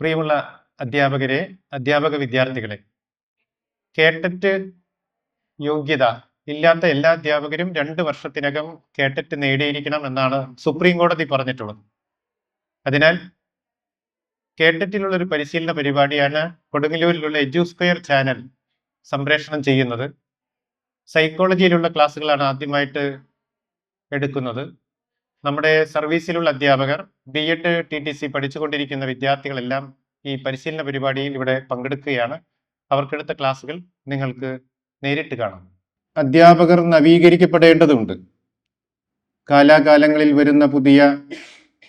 പ്രിയമുള്ള അധ്യാപകരെ, അധ്യാപക വിദ്യാർത്ഥികളെ, കേട്ടറ്റ് യോഗ്യത ഇല്ലാത്ത എല്ലാ അധ്യാപകരും 2 വർഷത്തിനകം കേട്ടറ്റ് നേടിയിരിക്കണം എന്നാണ് സുപ്രീം കോടതി പറഞ്ഞിട്ടുള്ളത്. അതിനാൽ കേട്ടറ്റിലുള്ള ഒരു പരിശീലന പരിപാടിയാണ് കൊടുങ്ങല്ലൂരിലുള്ള എഡ്യൂസ്ക്വയർ ചാനൽ സംപ്രേഷണം ചെയ്യുന്നത്. സൈക്കോളജിയിലുള്ള ക്ലാസ്സുകളാണ് ആദ്യമായിട്ട് എടുക്കുന്നത്. നമ്മുടെ സർവീസിലുള്ള അധ്യാപകർ, BEd TTC പഠിച്ചുകൊണ്ടിരിക്കുന്ന വിദ്യാർത്ഥികളെല്ലാം ഈ പരിശീലന പരിപാടിയിൽ ഇവിടെ പങ്കെടുക്കുകയാണ്. അവർക്കെടുത്ത ക്ലാസ്സുകൾ നിങ്ങൾക്ക് നേരിട്ട് കാണാം. അധ്യാപകർ നവീകരിക്കപ്പെടേണ്ടതുണ്ട്. കാലാകാലങ്ങളിൽ വരുന്ന പുതിയ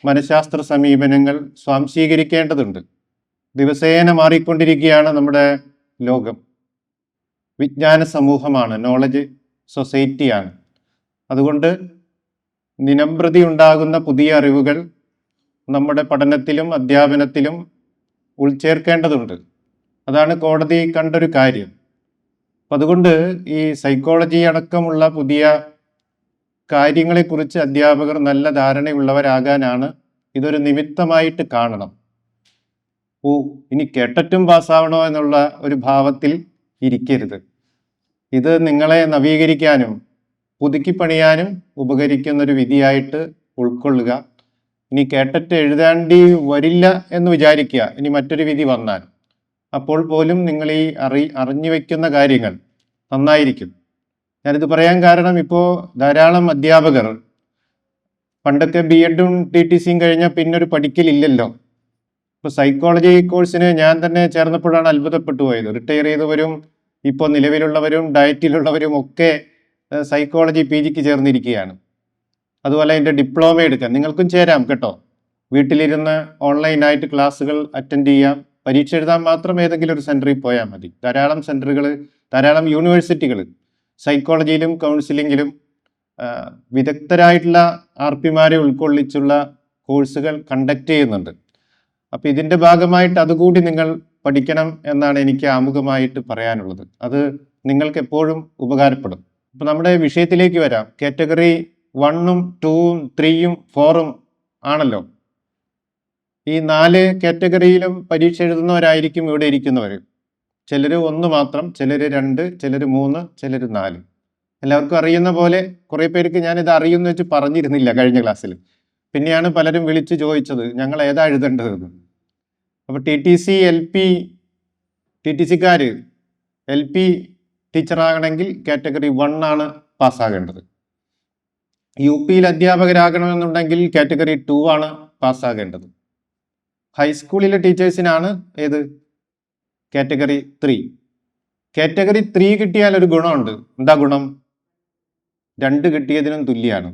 മനഃശാസ്ത്ര സമീപനങ്ങൾ സ്വാംശീകരിക്കേണ്ടതുണ്ട്. ദിവസേന മാറിക്കൊണ്ടിരിക്കുകയാണ് നമ്മുടെ ലോകം. വിജ്ഞാന സമൂഹമാണ്, നോളജ് സൊസൈറ്റിയാണ്. അതുകൊണ്ട് ദിനംപ്രതി ഉണ്ടാകുന്ന പുതിയ അറിവുകൾ നമ്മുടെ പഠനത്തിലും അധ്യാപനത്തിലും ഉൾച്ചേർക്കേണ്ടതുണ്ട്. അതാണ് കോടതി കണ്ടൊരു കാര്യം. അപ്പം അതുകൊണ്ട് ഈ സൈക്കോളജി അടക്കമുള്ള പുതിയ കാര്യങ്ങളെക്കുറിച്ച് അധ്യാപകർ നല്ല ധാരണയുള്ളവരാകാനാണ് ഇതൊരു നിമിത്തമായിട്ട് കാണണം. ഇനി കേട്ടറ്റും പാസ്സാവണോ എന്നുള്ള ഒരു ഭാവത്തിൽ ഇരിക്കരുത്. ഇത് നിങ്ങളെ നവീകരിക്കാനും പുതുക്കി പണിയാനും ഉപകരിക്കുന്നൊരു വിധിയായിട്ട് ഉൾക്കൊള്ളുക. ഇനി കേട്ടറ്റ് എഴുതാണ്ടി വരില്ല എന്ന് വിചാരിക്കുക, ഇനി മറ്റൊരു വിധി വന്നാൽ. അപ്പോൾ പോലും നിങ്ങൾ ഈ അറിഞ്ഞു വയ്ക്കുന്ന കാര്യങ്ങൾ നന്നായിരിക്കും. ഞാനിത് പറയാൻ കാരണം, ഇപ്പോൾ ധാരാളം അധ്യാപകർ പണ്ടൊക്കെ BEdും TTCയും കഴിഞ്ഞാൽ പിന്നെ ഒരു പഠിക്കലില്ലല്ലോ. ഇപ്പോൾ സൈക്കോളജി കോഴ്സിന് ഞാൻ തന്നെ ചേർന്നപ്പോഴാണ് അത്ഭുതപ്പെട്ടു പോയത്. റിട്ടയർ ചെയ്തവരും ഇപ്പോൾ നിലവിലുള്ളവരും ഡയറ്റിലുള്ളവരും ഒക്കെ സൈക്കോളജി PGക്ക് ചേർന്നിരിക്കുകയാണ്. അതുപോലെ അതിൻ്റെ ഡിപ്ലോമ എടുക്കാൻ നിങ്ങൾക്കും ചേരാം കേട്ടോ. വീട്ടിലിരുന്ന് ഓൺലൈനായിട്ട് ക്ലാസ്സുകൾ അറ്റൻഡ് ചെയ്യാം. പരീക്ഷ എഴുതാൻ മാത്രം ഏതെങ്കിലും ഒരു സെൻറ്ററിൽ പോയാൽ മതി. ധാരാളം സെൻറ്ററുകൾ, ധാരാളം യൂണിവേഴ്സിറ്റികൾ സൈക്കോളജിയിലും കൗൺസിലിങ്ങിലും വിദഗ്ധരായിട്ടുള്ള RPമാരെ ഉൾക്കൊള്ളിച്ചുള്ള കോഴ്സുകൾ കണ്ടക്ട് ചെയ്യുന്നുണ്ട്. അപ്പോൾ ഇതിൻ്റെ ഭാഗമായിട്ട് അതുകൂടി നിങ്ങൾ പഠിക്കണം എന്നാണ് എനിക്ക് ആമുഖമായിട്ട് പറയാനുള്ളത്. അത് നിങ്ങൾക്ക് എപ്പോഴും ഉപകാരപ്പെടും. അപ്പോൾ നമ്മുടെ വിഷയത്തിലേക്ക് വരാം. കാറ്റഗറി 1ഉം 2ഉം 3ഉം 4ഉം ആണല്ലോ. ഈ 4 കാറ്റഗറിയിലും പരീക്ഷ എഴുതുന്നവരായിരിക്കും ഇവിടെ ഇരിക്കുന്നവർ. ചിലർ 1 മാത്രം, ചിലർ 2, ചിലർ 3, ചിലർ 4. എല്ലാവർക്കും അറിയുന്ന പോലെ കുറേ പേർക്ക് ഞാനിത് അറിയുമെന്ന് വെച്ച് പറഞ്ഞിരുന്നില്ല കഴിഞ്ഞ ക്ലാസ്സിൽ. പിന്നെയാണ് പലരും വിളിച്ച് ചോദിച്ചത് ഞങ്ങൾ ഏതാ എഴുതേണ്ടതെന്ന്. അപ്പോൾ TTCക്കാർ LP ടീച്ചറാകണമെങ്കിൽ കാറ്റഗറി 1 ആണ് പാസ്സാകേണ്ടത്. UPയിൽ അധ്യാപകരാകണമെന്നുണ്ടെങ്കിൽ കാറ്റഗറി 2 ആണ് പാസ്സാകേണ്ടത്. ഹൈസ്കൂളിലെ ടീച്ചേഴ്സിനാണ് ഏത്? കാറ്റഗറി 3. കാറ്റഗറി 3 കിട്ടിയാൽ ഒരു ഗുണമുണ്ട്. എന്താ ഗുണം? 2 കിട്ടിയതിനും തുല്യമാണ്.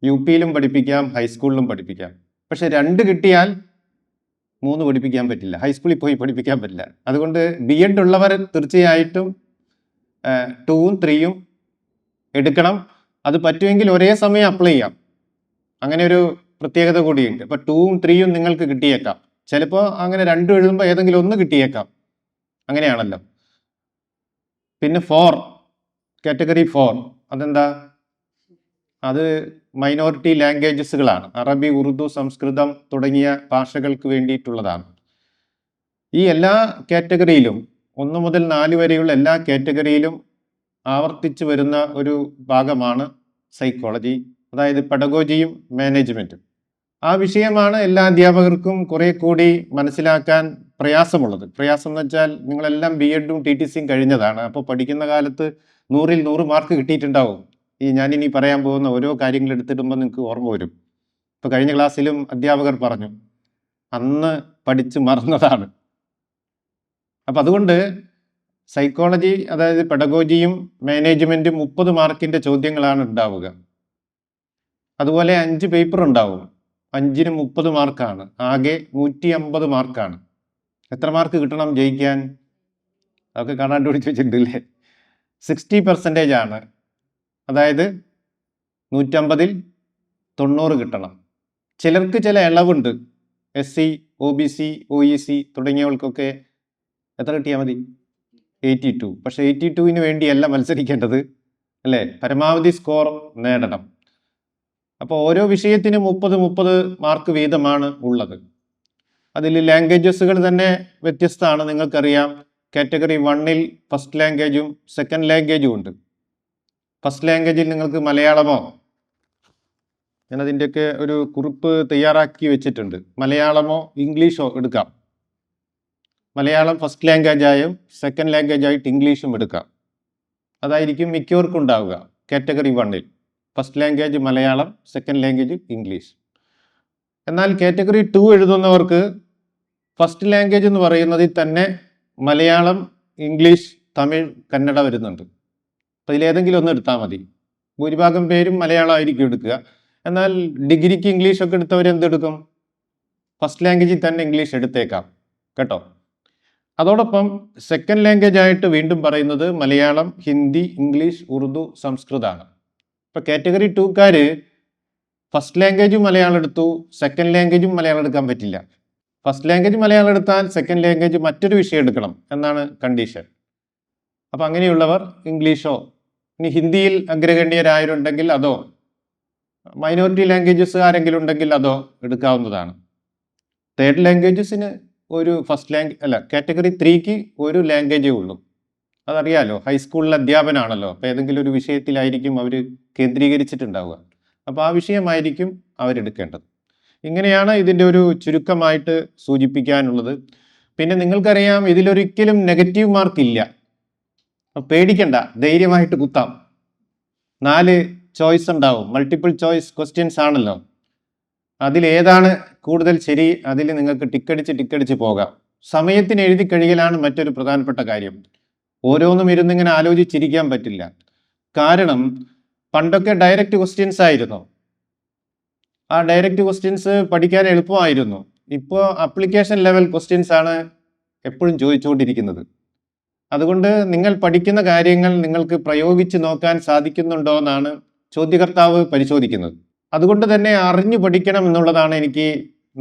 UPയിലും പഠിപ്പിക്കാം, ഹൈസ്കൂളിലും പഠിപ്പിക്കാം. പക്ഷെ 2 കിട്ടിയാൽ 3 പഠിപ്പിക്കാൻ പറ്റില്ല, ഹൈസ്കൂളിൽ പോയി പഠിപ്പിക്കാൻ പറ്റില്ല. അതുകൊണ്ട് BEd ഉള്ളവർ തീർച്ചയായിട്ടും 2ഉം 3ഉം എടുക്കണം. അത് പറ്റുമെങ്കിൽ ഒരേ സമയം അപ്ലൈ ചെയ്യാം. അങ്ങനെ ഒരു പ്രത്യേകത കൂടിയുണ്ട്. അപ്പോൾ 2ഉം 3ഉം നിങ്ങൾക്ക് കിട്ടിയേക്കാം. ചിലപ്പോൾ അങ്ങനെ 2 എഴുതുമ്പോൾ ഏതെങ്കിലും ഒന്ന് കിട്ടിയേക്കാം. അങ്ങനെയാണല്ലോ. പിന്നെ 4, കാറ്റഗറി 4 അതെന്താ? അത് മൈനോറിറ്റി ലാംഗ്വേജസുകളാണ്. അറബി, ഉറുദു, സംസ്കൃതം തുടങ്ങിയ ഭാഷകൾക്ക് വേണ്ടിയിട്ടുള്ളതാണ്. ഈ എല്ലാ കാറ്റഗറിയിലും 1 മുതൽ 4 വരെയുള്ള എല്ലാ കാറ്റഗറിയിലും ആവർത്തിച്ചു വരുന്ന ഒരു ഭാഗമാണ് സൈക്കോളജി, അതായത് പെഡഗോജിയും മാനേജ്മെൻറ്റും. ആ വിഷയമാണ് എല്ലാ അധ്യാപകർക്കും കുറെ കൂടി മനസ്സിലാക്കാൻ പ്രയാസമുള്ളത്. പ്രയാസം എന്ന് വെച്ചാൽ നിങ്ങളെല്ലാം BEഡും TTCയും കഴിഞ്ഞതാണ്. അപ്പോൾ പഠിക്കുന്ന കാലത്ത് 100ൽ 100 മാർക്ക് കിട്ടിയിട്ടുണ്ടാവും. ഈ ഞാനിനി പറയാൻ പോകുന്ന ഓരോ കാര്യങ്ങൾ എടുത്തിടുമ്പോൾ നിങ്ങൾക്ക് ഓർമ്മ വരും. ഇപ്പോൾ കഴിഞ്ഞ ക്ലാസ്സിലും അധ്യാപകർ പറഞ്ഞു അന്ന് പഠിച്ച് മറന്നതാണ്. അപ്പം അതുകൊണ്ട് സൈക്കോളജി, അതായത് പെഡഗോജിയും മാനേജ്മെൻറ്റും 30 മാർക്കിൻ്റെ ചോദ്യങ്ങളാണ് ഉണ്ടാവുക. അതുപോലെ 5 പേപ്പർ ഉണ്ടാവും. 5ന് 30 മാർക്കാണ്. ആകെ 150 മാർക്കാണ്. എത്ര മാർക്ക് കിട്ടണം ജയിക്കാൻ? അതൊക്കെ കാണാണ്ട് പിടിച്ച് വെച്ചിട്ടുണ്ടല്ലേ. 60% ആണ്. അതായത് 150ൽ 90 കിട്ടണം. ചിലർക്ക് ചില ഇളവുണ്ട്. SC, OBC, OEC തുടങ്ങിയവർക്കൊക്കെ എത്ര കിട്ടിയാൽ മതി? 82. പക്ഷേ 82ന് വേണ്ടിയല്ല മത്സരിക്കേണ്ടത്, അല്ലേ? പരമാവധി സ്കോർ നേടണം. അപ്പോൾ ഓരോ വിഷയത്തിനും 30 മാർക്ക് വീതമാണ് ഉള്ളത്. അതിൽ ലാംഗ്വേജസുകൾ തന്നെ വ്യത്യസ്തമാണ്. നിങ്ങൾക്കറിയാം, കാറ്റഗറി 1-ൽ ഫസ്റ്റ് ലാംഗ്വേജും സെക്കൻഡ് ലാംഗ്വേജും ഉണ്ട്. ഫസ്റ്റ് ലാംഗ്വേജിൽ നിങ്ങൾക്ക് മലയാളമോ, ഞാൻ അതിൻ്റെയൊക്കെ ഒരു കുറിപ്പ് തയ്യാറാക്കി വെച്ചിട്ടുണ്ട്, മലയാളമോ ഇംഗ്ലീഷോ എടുക്കാം. മലയാളം ഫസ്റ്റ് ലാംഗ്വേജായും സെക്കൻഡ് ലാംഗ്വേജായിട്ട് ഇംഗ്ലീഷും എടുക്കാം. അതായിരിക്കും മിക്കവർക്കും ഉണ്ടാവുക കാറ്റഗറി 1-ൽ. First language Malayalam, second language English. എന്നാൽ കാറ്റഗറി 2 എഴുതുന്നവർക്ക് ഫസ്റ്റ് ലാംഗ്വേജ് എന്ന് പറയുന്നതിൽ തന്നെ മലയാളം, ഇംഗ്ലീഷ്, തമിഴ്, കന്നഡ വരുന്നുണ്ട്. അപ്പോൾ ഇതിലേതെങ്കിലും ഒന്ന് എടുത്താൽ മതി. ഭൂരിഭാഗം പേരും മലയാളം ആയിരിക്കും എടുക്കുക. എന്നാൽ ഡിഗ്രിക്ക് ഇംഗ്ലീഷൊക്കെ എടുത്തവർ എന്തെടുക്കും? ഫസ്റ്റ് ലാംഗ്വേജിൽ തന്നെ ഇംഗ്ലീഷ് എടുത്തേക്കാം കേട്ടോ. അതോടൊപ്പം സെക്കൻഡ് ലാംഗ്വേജ് ആയിട്ട് വീണ്ടും പറയുന്നത് മലയാളം, ഹിന്ദി, ഇംഗ്ലീഷ്, ഉറുദു, സംസ്കൃതമാണ്. ഇപ്പോൾ കാറ്റഗറി 2-കാർ ഫസ്റ്റ് ലാംഗ്വേജും മലയാളം എടുത്തു, സെക്കൻഡ് ലാംഗ്വേജും മലയാളം എടുക്കാൻ പറ്റില്ല. ഫസ്റ്റ് ലാംഗ്വേജ് മലയാളം എടുത്താൽ സെക്കൻഡ് ലാംഗ്വേജ് മറ്റൊരു വിഷയം എടുക്കണം എന്നാണ് കണ്ടീഷൻ. അപ്പോൾ അങ്ങനെയുള്ളവർ ഇംഗ്ലീഷോ, ഇനി ഹിന്ദിയിൽ അഗ്രഗണ്യരായവരുണ്ടെങ്കിൽ അതോ, മൈനോറിറ്റി ലാംഗ്വേജസ് ആരെങ്കിലും ഉണ്ടെങ്കിൽ അതോ എടുക്കാവുന്നതാണ്. തേർഡ് ലാംഗ്വേജസിന് ഒരു ഫസ്റ്റ് ലാംഗ്വേജ് അല്ല, കാറ്റഗറി 3-ക്ക് ഒരു ലാംഗ്വേജേ ഉള്ളൂ. അതറിയാലോ, ഹൈസ്കൂളിൽ അധ്യാപനമാണല്ലോ. അപ്പോൾ ഏതെങ്കിലും ഒരു വിഷയത്തിലായിരിക്കും അവർ കേന്ദ്രീകരിച്ചിട്ടുണ്ടാവുക. അപ്പോൾ ആ വിഷയമായിരിക്കും അവരെടുക്കേണ്ടത്. ഇങ്ങനെയാണ് ഇതിൻ്റെ ഒരു ചുരുക്കമായിട്ട് സൂചിപ്പിക്കാനുള്ളത്. പിന്നെ നിങ്ങൾക്കറിയാം, ഇതിലൊരിക്കലും നെഗറ്റീവ് മാർക്ക് ഇല്ല. പേടിക്കണ്ട, ധൈര്യമായിട്ട് കുത്താം. 4 ചോയ്സ് ഉണ്ടാവും. മൾട്ടിപ്പിൾ ചോയ്സ് ക്വസ്റ്റ്യൻസ് ആണല്ലോ. അതിലേതാണ് കൂടുതൽ ശരി, അതിൽ നിങ്ങൾക്ക് ടിക്കടിച്ച് പോകാം. സമയത്തിന് എഴുതി കഴിയലാണ് മറ്റൊരു പ്രധാനപ്പെട്ട കാര്യം. ഓരോന്നും ഇരുന്നിങ്ങനെ ആലോചിച്ചിരിക്കാൻ പറ്റില്ല. കാരണം പണ്ടൊക്കെ ഡയറക്റ്റ് ക്വസ്റ്റ്യൻസ് ആയിരുന്നു. ആ ഡയറക്റ്റ് ക്വസ്റ്റ്യൻസ് പഠിക്കാൻ എളുപ്പമായിരുന്നു. ഇപ്പോൾ ആപ്ലിക്കേഷൻ ലെവൽ ക്വസ്റ്റ്യൻസ് ആണ് എപ്പോഴും ചോദിച്ചുകൊണ്ടിരിക്കുന്നത്. അതുകൊണ്ട് നിങ്ങൾ പഠിക്കുന്ന കാര്യങ്ങൾ നിങ്ങൾക്ക് പ്രയോഗിച്ച് നോക്കാൻ സാധിക്കുന്നുണ്ടോ എന്നാണ് ചോദ്യകർത്താവ് പരിശോധിക്കുന്നത്. അതുകൊണ്ട് തന്നെ അറിഞ്ഞു പഠിക്കണം എന്നുള്ളതാണ് എനിക്ക്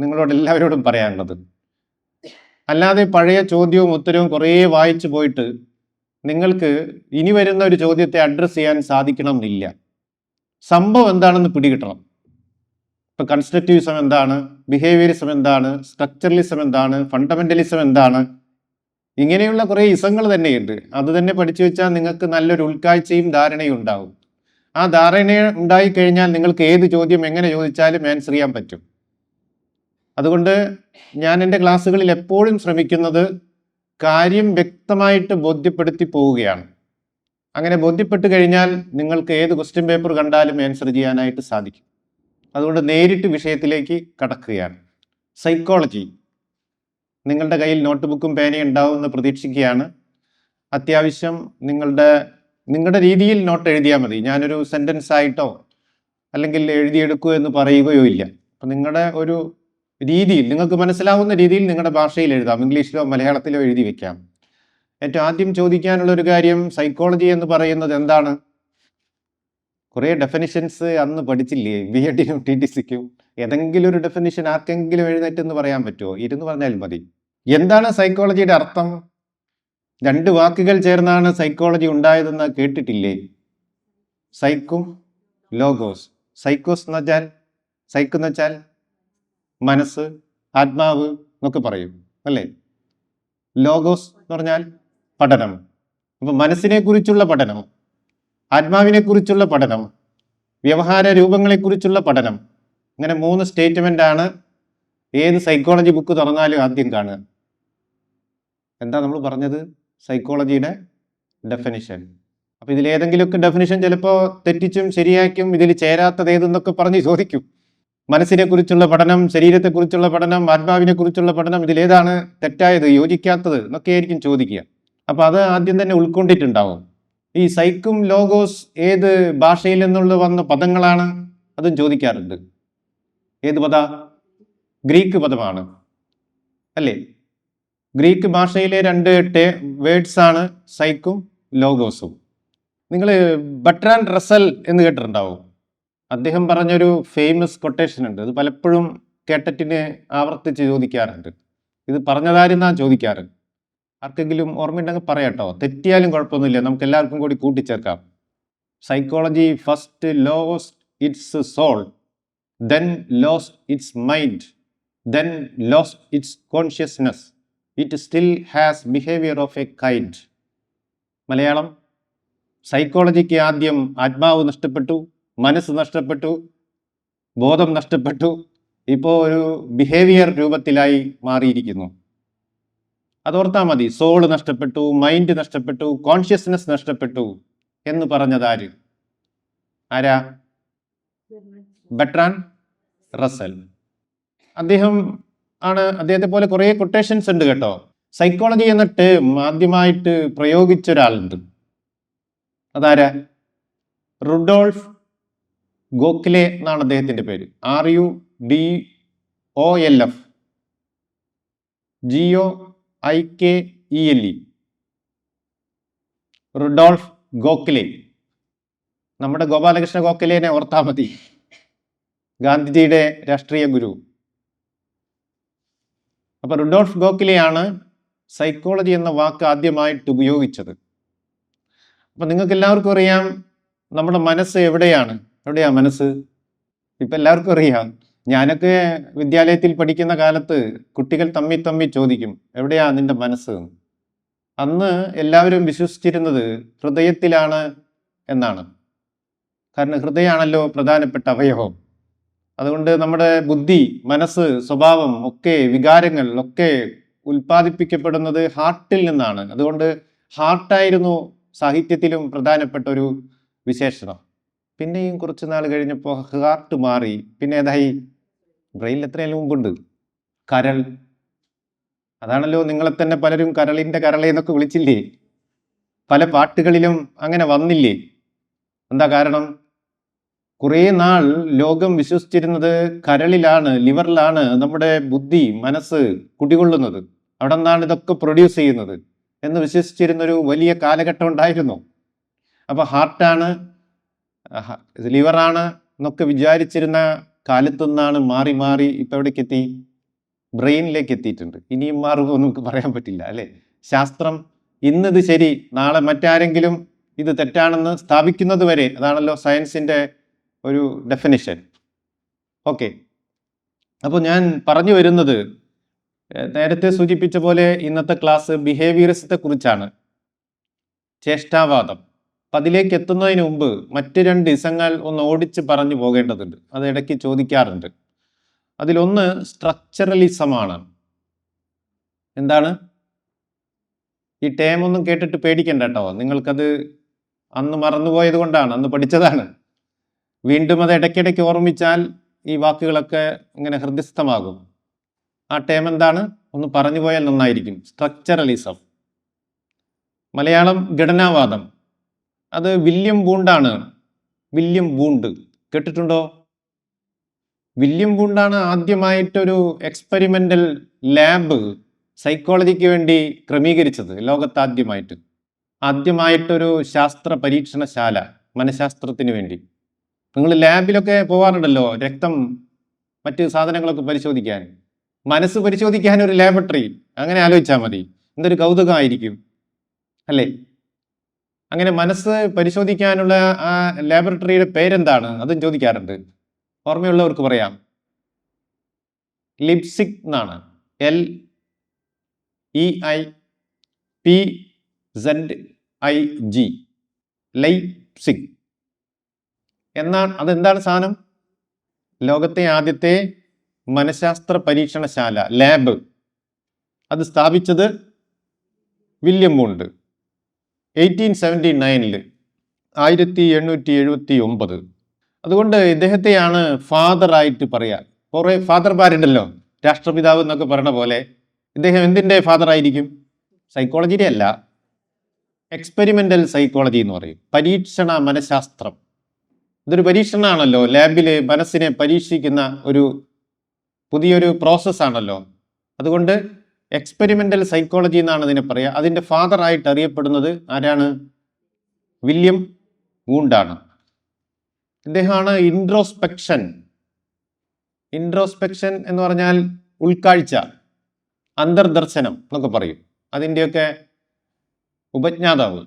നിങ്ങളോട് എല്ലാവരോടും പറയാനുള്ളത്. അല്ലാതെ പഴയ ചോദ്യവും ഉത്തരവും കുറേ വായിച്ചു പോയിട്ട് നിങ്ങൾക്ക് ഇനി വരുന്ന ഒരു ചോദ്യത്തെ അഡ്രസ്സ് ചെയ്യാൻ സാധിക്കണം എന്നില്ല. സംഭവം എന്താണെന്ന് പിടികിട്ടണം. ഇപ്പോൾ കൺസ്ട്രക്റ്റിവിസം എന്താണ്, ബിഹേവിയറിസം എന്താണ്, സ്ട്രക്ചറലിസം എന്താണ്, ഫണ്ടമെന്റലിസം എന്താണ്, ഇങ്ങനെയുള്ള കുറേ ഇസങ്ങൾ തന്നെയുണ്ട്. അത് തന്നെ പഠിച്ചു വെച്ചാൽ നിങ്ങൾക്ക് നല്ലൊരു ഉൾക്കാഴ്ചയും ധാരണയും ഉണ്ടാവും. ആ ധാരണ ഉണ്ടായിക്കഴിഞ്ഞാൽ നിങ്ങൾക്ക് ഏത് ചോദ്യം എങ്ങനെ ചോദിച്ചാലും ആൻസർ ചെയ്യാൻ പറ്റും. അതുകൊണ്ട് ഞാൻ എൻ്റെ ക്ലാസ്സുകളിൽ എപ്പോഴും ശ്രമിക്കുന്നത് കാര്യം വ്യക്തമായിട്ട് ബോധ്യപ്പെടുത്തി പോവുകയാണ്. അങ്ങനെ ബോധ്യപ്പെട്ട് കഴിഞ്ഞാൽ നിങ്ങൾക്ക് ഏത് ക്വസ്റ്റ്യൻ പേപ്പർ കണ്ടാലും ആൻസർ ചെയ്യാനായിട്ട് സാധിക്കും. അതുകൊണ്ട് നേരിട്ട് വിഷയത്തിലേക്ക് കടക്കുകയാണ്. സൈക്കോളജി. നിങ്ങളുടെ കയ്യിൽ നോട്ട് ബുക്കും പേനയും ഉണ്ടാവുമെന്ന് പ്രതീക്ഷിക്കുകയാണ്. അത്യാവശ്യം നിങ്ങളുടെ രീതിയിൽ നോട്ട് എഴുതിയാൽ മതി. ഞാനൊരു സെൻറ്റൻസ് ആയിട്ടോ അല്ലെങ്കിൽ എഴുതിയെടുക്കൂ എന്ന് പറയുകയോ ഇല്ല. അപ്പം നിങ്ങളുടെ ഒരു രീതിയിൽ, നിങ്ങൾക്ക് മനസ്സിലാവുന്ന രീതിയിൽ നിങ്ങളുടെ ഭാഷയിൽ എഴുതാം. ഇംഗ്ലീഷിലോ മലയാളത്തിലോ എഴുതി വെക്കാം. ഏറ്റവും ആദ്യം ചോദിക്കാനുള്ളൊരു കാര്യം, സൈക്കോളജി എന്ന് പറയുന്നത് എന്താണ്? കുറേ ഡെഫിനിഷൻസ് അന്ന് പഠിച്ചില്ലേ BEdനും TTCക്കും? ഏതെങ്കിലും ഒരു ഡെഫിനിഷൻ ആർക്കെങ്കിലും എഴുന്നേറ്റെന്ന് പറയാൻ പറ്റുമോ? ഇരുന്ന് പറഞ്ഞാൽ മതി. എന്താണ് സൈക്കോളജിയുടെ അർത്ഥം? 2 വാക്കുകൾ ചേർന്നാണ് സൈക്കോളജി ഉണ്ടായതെന്ന് കേട്ടിട്ടില്ലേ? സൈക്കും ലോഗോസ്. സൈക്കോസ് എന്ന് വെച്ചാൽ, സൈക്ക് എന്ന് വെച്ചാൽ മനസ്സ്, ആത്മാവ് എന്നൊക്കെ പറയും അല്ലേ? ലോഗോസ് എന്ന് പറഞ്ഞാൽ പഠനം. അപ്പം മനസ്സിനെ കുറിച്ചുള്ള പഠനം, ആത്മാവിനെ കുറിച്ചുള്ള പഠനം, വ്യവഹാര രൂപങ്ങളെക്കുറിച്ചുള്ള പഠനം, ഇങ്ങനെ 3 സ്റ്റേറ്റ്മെൻ്റ് ആണ് ഏത് സൈക്കോളജി ബുക്ക് തുറന്നാലും ആദ്യം കാണുക. എന്താ നമ്മൾ പറഞ്ഞത്? സൈക്കോളജിയുടെ ഡെഫിനിഷൻ. അപ്പോൾ ഇതിലേതെങ്കിലുമൊക്കെ ഡെഫിനിഷൻ ചിലപ്പോൾ തെറ്റിച്ചും ശരിയാക്കും ഇതിൽ ചേരാത്തത് ഏതെന്നൊക്കെ പറഞ്ഞ് ചോദിക്കും. മനസ്സിനെ കുറിച്ചുള്ള പഠനം, ശരീരത്തെക്കുറിച്ചുള്ള പഠനം, ആത്മാവിനെ കുറിച്ചുള്ള പഠനം, ഇതിലേതാണ് തെറ്റായത്, യോജിക്കാത്തത് എന്നൊക്കെ ആയിരിക്കും ചോദിക്കുക. അപ്പോൾ അത് ആദ്യം തന്നെ ഉൾക്കൊണ്ടിട്ടുണ്ടാവും. ഈ സൈക്കും ലോഗോസ് ഏത് ഭാഷയിൽ നിന്നുള്ള വന്ന പദങ്ങളാണ്? അതും ചോദിക്കാറുണ്ട്. ഏത് പദ? ഗ്രീക്ക് പദമാണ് അല്ലേ? ഗ്രീക്ക് ഭാഷയിലെ 2 വേർഡ്സ് ആണ് സൈക്കും ലോഗോസും. നിങ്ങൾ ബർട്രാൻഡ് റസൽ എന്ന് കേട്ടിട്ടുണ്ടാവും. അദ്ദേഹം പറഞ്ഞൊരു ഫേമസ് കൊട്ടേഷൻ ഉണ്ട്. അത് പലപ്പോഴും കേട്ടറ്റിന് ആവർത്തിച്ച് ചോദിക്കാറുണ്ട്. ഇത് പറഞ്ഞതാരെന്നാ ചോദിക്കാറ്. ആർക്കെങ്കിലും ഓർമ്മയുണ്ടെങ്കിൽ പറയാട്ടോ. തെറ്റിയാലും കുഴപ്പമൊന്നുമില്ല, നമുക്ക് എല്ലാവർക്കും കൂടി കൂട്ടിച്ചേർക്കാം. Psychology first lost its soul, then lost its mind, then lost its consciousness, it still has behavior of a kind. Malayalam, psychologic ആദ്യം ആത്മാവ് നഷ്ടപ്പെട്ടു, മനസ്സ് നഷ്ടപ്പെട്ടു, ബോധം നഷ്ടപ്പെട്ടു, ഇപ്പോൾ ഒരു ബിഹേവിയർ രൂപത്തിലായി മാറിയിരിക്കുന്നു. അതോർത്താൽ മതി. സോള് നഷ്ടപ്പെട്ടു, മൈൻഡ് നഷ്ടപ്പെട്ടു, കോൺഷ്യസ്നെസ് നഷ്ടപ്പെട്ടു എന്ന് പറഞ്ഞതാര്? ആരാ? Bertrand Russell. അദ്ദേഹത്തെ പോലെ കുറേ കൊട്ടേഷൻസ് ഉണ്ട് കേട്ടോ. സൈക്കോളജി എന്ന ടേം ആദ്യമായിട്ട് പ്രയോഗിച്ച ഒരാളുണ്ട്. അതാരാ? റുഡോൾഫ് ഗോഖലെ എന്നാണ് അദ്ദേഹത്തിന്റെ പേര്. RUDOLF GOIKELE. റുഡോൾഫ് ഗോഖലെ. നമ്മുടെ ഗോപാലകൃഷ്ണ ഗോഖലേനെ ഓർത്താൽ മതി, ഗാന്ധിജിയുടെ രാഷ്ട്രീയ ഗുരു. അപ്പൊ റുഡോൾഫ് ഗോഖലെയാണ് സൈക്കോളജി എന്ന വാക്ക് ആദ്യമായിട്ട് ഉപയോഗിച്ചത്. അപ്പൊ നിങ്ങൾക്ക് എല്ലാവർക്കും അറിയാം നമ്മുടെ മനസ്സ് എവിടെയാ മനസ്സ്? ഇപ്പൊ എല്ലാവർക്കും അറിയാം. ഞാനൊക്കെ വിദ്യാലയത്തിൽ പഠിക്കുന്ന കാലത്ത് കുട്ടികൾ തമ്മി ചോദിക്കും, എവിടെയാ നിന്റെ മനസ്സ്? അന്ന് എല്ലാവരും വിശ്വസിച്ചിരുന്നത് ഹൃദയത്തിലാണ് എന്നാണ്. കാരണം ഹൃദയമാണല്ലോ പ്രധാനപ്പെട്ട അവയവം. അതുകൊണ്ട് നമ്മുടെ ബുദ്ധി, മനസ്സ്, സ്വഭാവം ഒക്കെ, വികാരങ്ങൾ ഒക്കെ ഉൽപ്പാദിപ്പിക്കപ്പെടുന്നത് ഹാർട്ടിൽ നിന്നാണ്. അതുകൊണ്ട് ഹാർട്ടായിരുന്നു സാഹിത്യത്തിലും പ്രധാനപ്പെട്ട ഒരു വിശേഷണം. പിന്നെയും കുറച്ച് നാൾ കഴിഞ്ഞപ്പോൾ ഹാർട്ട് മാറി. പിന്നെ ഏതായി? ബ്രെയിനിൽ എത്രയും മുമ്പുണ്ട് കരൾ. അതാണല്ലോ നിങ്ങളെ തന്നെ പലരും കരളിന്റെ കരളെന്നൊക്കെ വിളിച്ചില്ലേ? പല പാട്ടുകളിലും അങ്ങനെ വന്നില്ലേ? എന്താ കാരണം? കുറേ നാൾ ലോകം വിശ്വസിച്ചിരുന്നത് കരളിലാണ്, ലിവറിലാണ് നമ്മുടെ ബുദ്ധി, മനസ്സ് കുടികൊള്ളുന്നത്, അവിടെ നിന്നാണ് ഇതൊക്കെ പ്രൊഡ്യൂസ് ചെയ്യുന്നത് എന്ന് വിശ്വസിച്ചിരുന്നൊരു വലിയ കാലഘട്ടം ഉണ്ടായിരുന്നു. അപ്പൊ ഹാർട്ടാണ്, ലിവറാണ് എന്നൊക്കെ വിചാരിച്ചിരുന്ന കാലത്തു നിന്നാണ് മാറി മാറി ഇപ്പൊ എവിടേക്ക് എത്തി? ബ്രെയിനിലേക്ക് എത്തിയിട്ടുണ്ട്. ഇനിയും മാറുമോ നമുക്ക് പറയാൻ പറ്റില്ല അല്ലെ? ശാസ്ത്രം ഇന്നത് ശരി, നാളെ മറ്റാരെങ്കിലും ഇത് തെറ്റാണെന്ന് സ്ഥാപിക്കുന്നത് വരെ, അതാണല്ലോ സയൻസിന്റെ ഒരു ഡെഫിനിഷൻ. ഓക്കെ, അപ്പോൾ ഞാൻ പറഞ്ഞു വരുന്നത്, നേരത്തെ സൂചിപ്പിച്ച പോലെ ഇന്നത്തെ ക്ലാസ് ബിഹേവിയറിസത്തെ കുറിച്ചാണ്, ചേഷ്ടാവാദം. അപ്പം അതിലേക്ക് എത്തുന്നതിന് മുമ്പ് മറ്റ് 2 ഇസങ്ങൾ ഒന്ന് ഓടിച്ച് പറഞ്ഞു പോകേണ്ടതുണ്ട്. അത് ഇടയ്ക്ക് ചോദിക്കാറുണ്ട്. അതിലൊന്ന് സ്ട്രക്ചറലിസമാണ്. എന്താണ്? ഈ ടേം ഒന്നും കേട്ടിട്ട് പേടിക്കണ്ട കേട്ടോ, നിങ്ങൾക്കത് അന്ന് മറന്നുപോയത് കൊണ്ടാണ്, അന്ന് പഠിച്ചതാണ്. വീണ്ടും അത് ഇടയ്ക്കിടയ്ക്ക് ഓർമ്മിച്ചാൽ ഈ വാക്കുകളൊക്കെ ഇങ്ങനെ ഹൃദയസ്ഥമാകും. ആ ടേം എന്താണ് ഒന്ന് പറഞ്ഞു പോയാൽ നന്നായിരിക്കും. സ്ട്രക്ചറലിസം. മലയാളം ഘടനാവാദം. അത് വില്യം വൂണ്ടാണ്. വില്യം വൂണ്ട് കേട്ടിട്ടുണ്ടോ? വില്യം വൂണ്ടാണ് ആദ്യമായിട്ടൊരു എക്സ്പെരിമെന്റൽ ലാബ് സൈക്കോളജിക്ക് വേണ്ടി ക്രമീകരിച്ചത്. ആദ്യമായിട്ടൊരു ശാസ്ത്ര പരീക്ഷണശാല മനഃശാസ്ത്രത്തിന് വേണ്ടി. നിങ്ങൾ ലാബിലൊക്കെ പോകാറുണ്ടല്ലോ, രക്തം, മറ്റ് സാധനങ്ങളൊക്കെ പരിശോധിക്കാൻ. മനസ്സ് പരിശോധിക്കാൻ ഒരു ലാബറട്ടറി, അങ്ങനെ ആലോചിച്ചാൽ മതി. എന്തൊരു കൗതുകമായിരിക്കും അല്ലേ? അങ്ങനെ മനസ്സ് പരിശോധിക്കാനുള്ള ആ ലാബറട്ടറിയുടെ പേരെന്താണ്? അതും ചോദിക്കാറുണ്ട്. ഓർമ്മയുള്ളവർക്ക് പറയാം. ലിപ്സിക് എന്നാണ്. LEIPZIG, ലൈപ്സിക് എന്നാണ്. അതെന്താണ് സാധനം? ലോകത്തെ ആദ്യത്തെ മനഃശാസ്ത്ര പരീക്ഷണശാല, ലാബ്. അത് സ്ഥാപിച്ചത് വില്യം വൂണ്ട് 1879, 1879. അതുകൊണ്ട് ഇദ്ദേഹത്തെയാണ് ഫാദർ ആയിട്ട് പറയാ. കുറേ ഫാദർമാരുണ്ടല്ലോ, രാഷ്ട്രപിതാവ് എന്നൊക്കെ പറയുന്ന പോലെ. ഇദ്ദേഹം എന്തിൻ്റെ ഫാദർ ആയിരിക്കും? സൈക്കോളജിയുടെ അല്ല, എക്സ്പെരിമെന്റൽ സൈക്കോളജി എന്ന് പറയും. പരീക്ഷണ മനഃശാസ്ത്രം. ഇതൊരു പരീക്ഷണമാണല്ലോ, ലാബിൽ മനസ്സിനെ പരീക്ഷിക്കുന്ന ഒരു പുതിയൊരു പ്രോസസ്സാണല്ലോ. അതുകൊണ്ട് എക്സ്പെരിമെന്റൽ സൈക്കോളജി എന്നാണ് ഇതിനെ പറയുക. അതിൻ്റെ ഫാദർ ആയിട്ട് അറിയപ്പെടുന്നത് ആരാണ്? വില്യം വൂണ്ടാണ്. ഇദ്ദേഹമാണ് ഇൻട്രോസ്പെക്ഷൻ എന്ന് പറഞ്ഞാൽ ഉൾക്കാഴ്ച, അന്തർദർശനം എന്നൊക്കെ പറയും. അതിൻ്റെയൊക്കെ ഉപജ്ഞാതാവ്.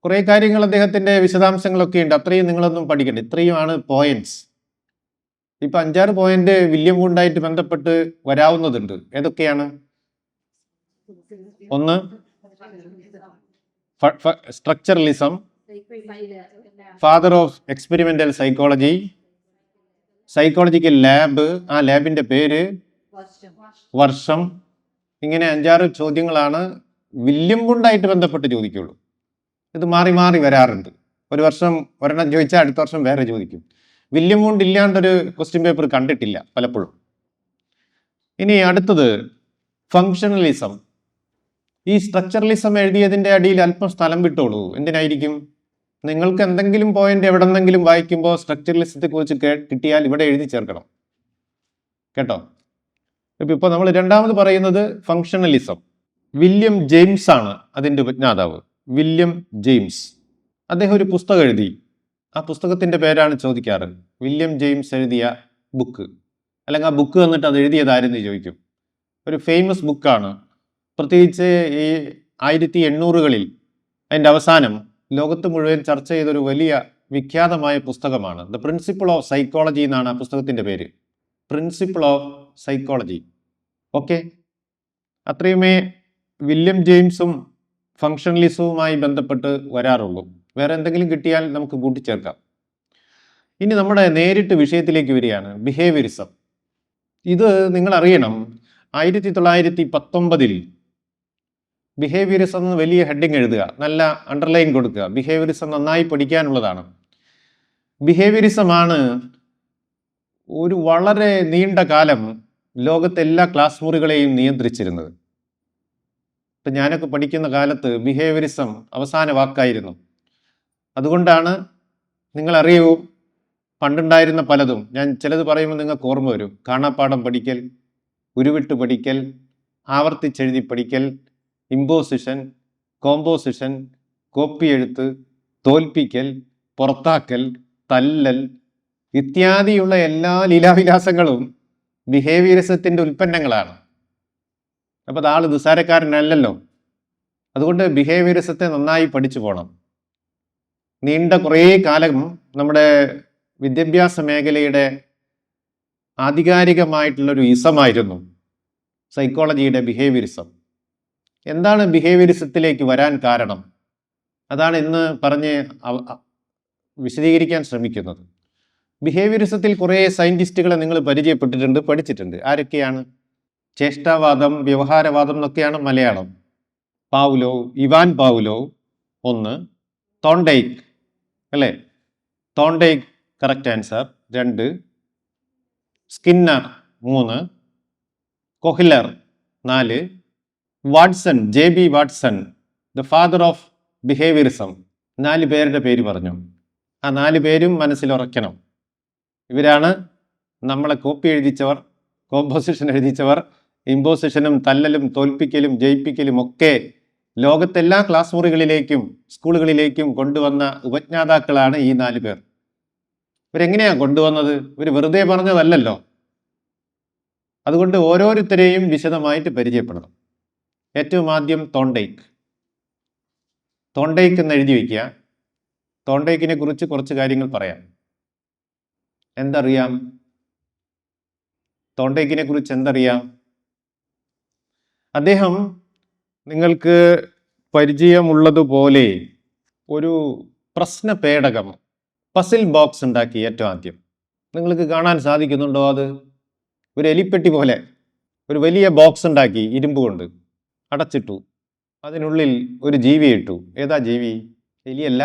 കുറേ കാര്യങ്ങൾ അദ്ദേഹത്തിൻ്റെ വിശദാംശങ്ങളൊക്കെ ഉണ്ട്. അത്രയും നിങ്ങളൊന്നും പഠിക്കണ്ട. ഇത്രയുമാണ് പോയിന്റ്സ്. ഇപ്പൊ 5-6 പോയിന്റ് വില്യം വുണ്ടായിട്ട് ബന്ധപ്പെട്ട് വരാവുന്നതുണ്ട്. ഏതൊക്കെയാണ്? ഒന്ന്, structuralism, father of experimental psychology, psychological lab, ആ ലാബിന്റെ പേര്, വർഷം. ഇങ്ങനെ 5-6 ചോദ്യങ്ങളാണ് വില്യം വുണ്ടായിട്ട് ബന്ധപ്പെട്ട് ചോദിക്കുള്ളൂ. ഇത് മാറി മാറി വരാറുണ്ട്. ഒരു വർഷം ഒരെണ്ണം ചോദിച്ചാൽ അടുത്ത വർഷം വേറെ ചോദിക്കും. വില്യം വുണ്ട് ഇല്ലാണ്ടൊരു ക്വസ്റ്റ്യൻ പേപ്പർ കണ്ടിട്ടില്ല പലപ്പോഴും. ഇനി അടുത്തത് ഫങ്ഷണലിസം. ഈ സ്ട്രക്ചറലിസം എഴുതിയതിൻ്റെ അടിയിൽ അല്പം സ്ഥലം വിട്ടോളൂ. എന്തിനായിരിക്കും? നിങ്ങൾക്ക് എന്തെങ്കിലും പോയിന്റ് എവിടെന്നെങ്കിലും വായിക്കുമ്പോൾ സ്ട്രക്ചറലിസത്തെ കുറിച്ച് കിട്ടിയാൽ ഇവിടെ എഴുതി ചേർക്കണം കേട്ടോ. ഇപ്പോൾ നമ്മൾ രണ്ടാമത് പറയുന്നത് ഫങ്ഷണലിസം. വില്യം ജെയിംസ് ആണ് അതിൻ്റെ ഉപജ്ഞാതാവ്. William James. അദ്ദേഹം ഒരു പുസ്തകം എഴുതി. ആ പുസ്തകത്തിൻ്റെ പേരാണ് ചോദിക്കാറ്. വില്യം ജെയിംസ് എഴുതിയ ബുക്ക്, അല്ലെങ്കിൽ ആ ബുക്ക് വന്നിട്ട് അത് എഴുതിയതാരെന്ന് ചോദിക്കും. ഒരു ഫേമസ് ബുക്കാണ്. പ്രത്യേകിച്ച് ഈ 1800-കളിൽ അതിൻ്റെ അവസാനം ലോകത്ത് മുഴുവൻ ചർച്ച ചെയ്തൊരു വലിയ വിഖ്യാതമായ പുസ്തകമാണ്. ദ പ്രിൻസിപ്പിൾ ഓഫ് സൈക്കോളജി എന്നാണ് ആ പുസ്തകത്തിൻ്റെ പേര്. Principle of psychology. ഓക്കെ, അത്രയുമേ വില്യം ജെയിംസും ഫങ്ഷണലിസവുമായി ബന്ധപ്പെട്ട് വരാറുള്ളൂ. വേറെ എന്തെങ്കിലും കിട്ടിയാൽ നമുക്ക് കൂട്ടിച്ചേർക്കാം. ഇനി നമ്മുടെ നേരിട്ട് വിഷയത്തിലേക്ക് വരികയാണ്. ബിഹേവിയറിസം. ഇത് നിങ്ങൾ അറിയണം. 1919 ബിഹേവിയറിസം എന്ന് വലിയ ഹെഡിങ് എഴുതുക, നല്ല അണ്ടർലൈൻ കൊടുക്കുക. ബിഹേവിയറിസം നന്നായി പഠിക്കാനുള്ളതാണ്. ബിഹേവിയറിസമാണ് ഒരു വളരെ നീണ്ട കാലം ലോകത്തെ എല്ലാ ക്ലാസ് മുറികളെയും നിയന്ത്രിച്ചിരുന്നത്. ഇപ്പം ഞാനൊക്കെ പഠിക്കുന്ന കാലത്ത് ബിഹേവിയറിസം അവസാന വാക്കായിരുന്നു. അതുകൊണ്ടാണ് നിങ്ങളറിയൂ, പണ്ടുണ്ടായിരുന്ന പലതും, ഞാൻ ചിലത് പറയുമ്പോൾ നിങ്ങൾക്ക് ഓർമ്മ വരും. കാണാപ്പാഠം പഠിക്കൽ, ഉരുവിട്ട് പഠിക്കൽ, ആവർത്തിച്ചെഴുതി പഠിക്കൽ, ഇമ്പോസിഷൻ, കോമ്പോസിഷൻ, കോപ്പി എഴുത്ത്, തോൽപ്പിക്കൽ, പുറത്താക്കൽ, തല്ലൽ ഇത്യാദിയുള്ള എല്ലാ ലീലാവിലാസങ്ങളും ബിഹേവിയറിസത്തിൻ്റെ ഉൽപ്പന്നങ്ങളാണ്. അപ്പോൾ ആൾ നിസ്സാരക്കാരനല്ലല്ലോ. അതുകൊണ്ട് ബിഹേവിയറിസത്തെ നന്നായി പഠിച്ചു പോകണം. നീണ്ട കുറേ കാലം നമ്മുടെ വിദ്യാഭ്യാസ മേഖലയുടെ ആധികാരികമായിട്ടുള്ളൊരു ഇസമായിരുന്നു സൈക്കോളജിയുടെ ബിഹേവിയറിസം. എന്താണ് ബിഹേവിയറിസത്തിലേക്ക് വരാൻ കാരണം? അതാണ് ഇന്ന് പറഞ്ഞ് വിശദീകരിക്കാൻ ശ്രമിക്കുന്നത്. ബിഹേവിയറിസത്തിൽ കുറേ സയൻറ്റിസ്റ്റുകളെ നിങ്ങൾ പരിചയപ്പെട്ടിട്ടുണ്ട്, പഠിച്ചിട്ടുണ്ട്. ആരൊക്കെയാണ്? ചേഷ്ടാവാദം, വ്യവഹാരവാദം എന്നൊക്കെയാണ് Malayalam. Pavlov, Ivan Pavlov 1, Thorndike അല്ലേ? Thorndike correct answer. 2, Skinner 3, Kohler 4, Watson, JB Watson, the father of behaviourism. 4 പേരുടെ പേര് പറഞ്ഞു. ആ 4 പേരും മനസ്സിലുറയ്ക്കണം. ഇവരാണ് നമ്മളെ കോപ്പി എഴുതിച്ചവർ, കോമ്പോസിഷൻ എഴുതിച്ചവർ, ഇമ്പോസിഷനും തല്ലലും തോൽപ്പിക്കലും ജയിപ്പിക്കലും ഒക്കെ ലോകത്തെല്ലാ ക്ലാസ് മുറികളിലേക്കും സ്കൂളുകളിലേക്കും കൊണ്ടുവന്ന ഉപജ്ഞാതാക്കളാണ് ഈ 4 പേർ. ഇവരെങ്ങനെയാണ് കൊണ്ടുവന്നത്? ഇവർ വെറുതെ പറഞ്ഞതല്ലല്ലോ. അതുകൊണ്ട് ഓരോരുത്തരെയും വിശദമായിട്ട് പരിചയപ്പെടണം. ഏറ്റവും ആദ്യം തോണ്ടൈക്ക്. തോണ്ടൈക്ക് എന്ന് എഴുതി വയ്ക്കുക. തോണ്ടൈക്കിനെ കുറിച്ച് കുറച്ച് കാര്യങ്ങൾ പറയാം. എന്തറിയാം? തോണ്ടൈക്കിനെ കുറിച്ച് എന്തറിയാം? അദ്ദേഹം നിങ്ങൾക്ക് പരിചയമുള്ളതുപോലെ ഒരു പ്രശ്ന പേടകം, പസിൽ ബോക്സ് ഉണ്ടാക്കി. ഏറ്റവും ആദ്യം നിങ്ങൾക്ക് കാണാൻ സാധിക്കുന്നുണ്ടോ? അത് ഒരു എലിപ്പെട്ടി പോലെ ഒരു വലിയ ബോക്സ് ഉണ്ടാക്കി, ഇരുമ്പ് കൊണ്ട് അടച്ചിട്ടു. അതിനുള്ളിൽ ഒരു ജീവിയെ ഇട്ടു. ഏതാ ജീവി? എലിയല്ല,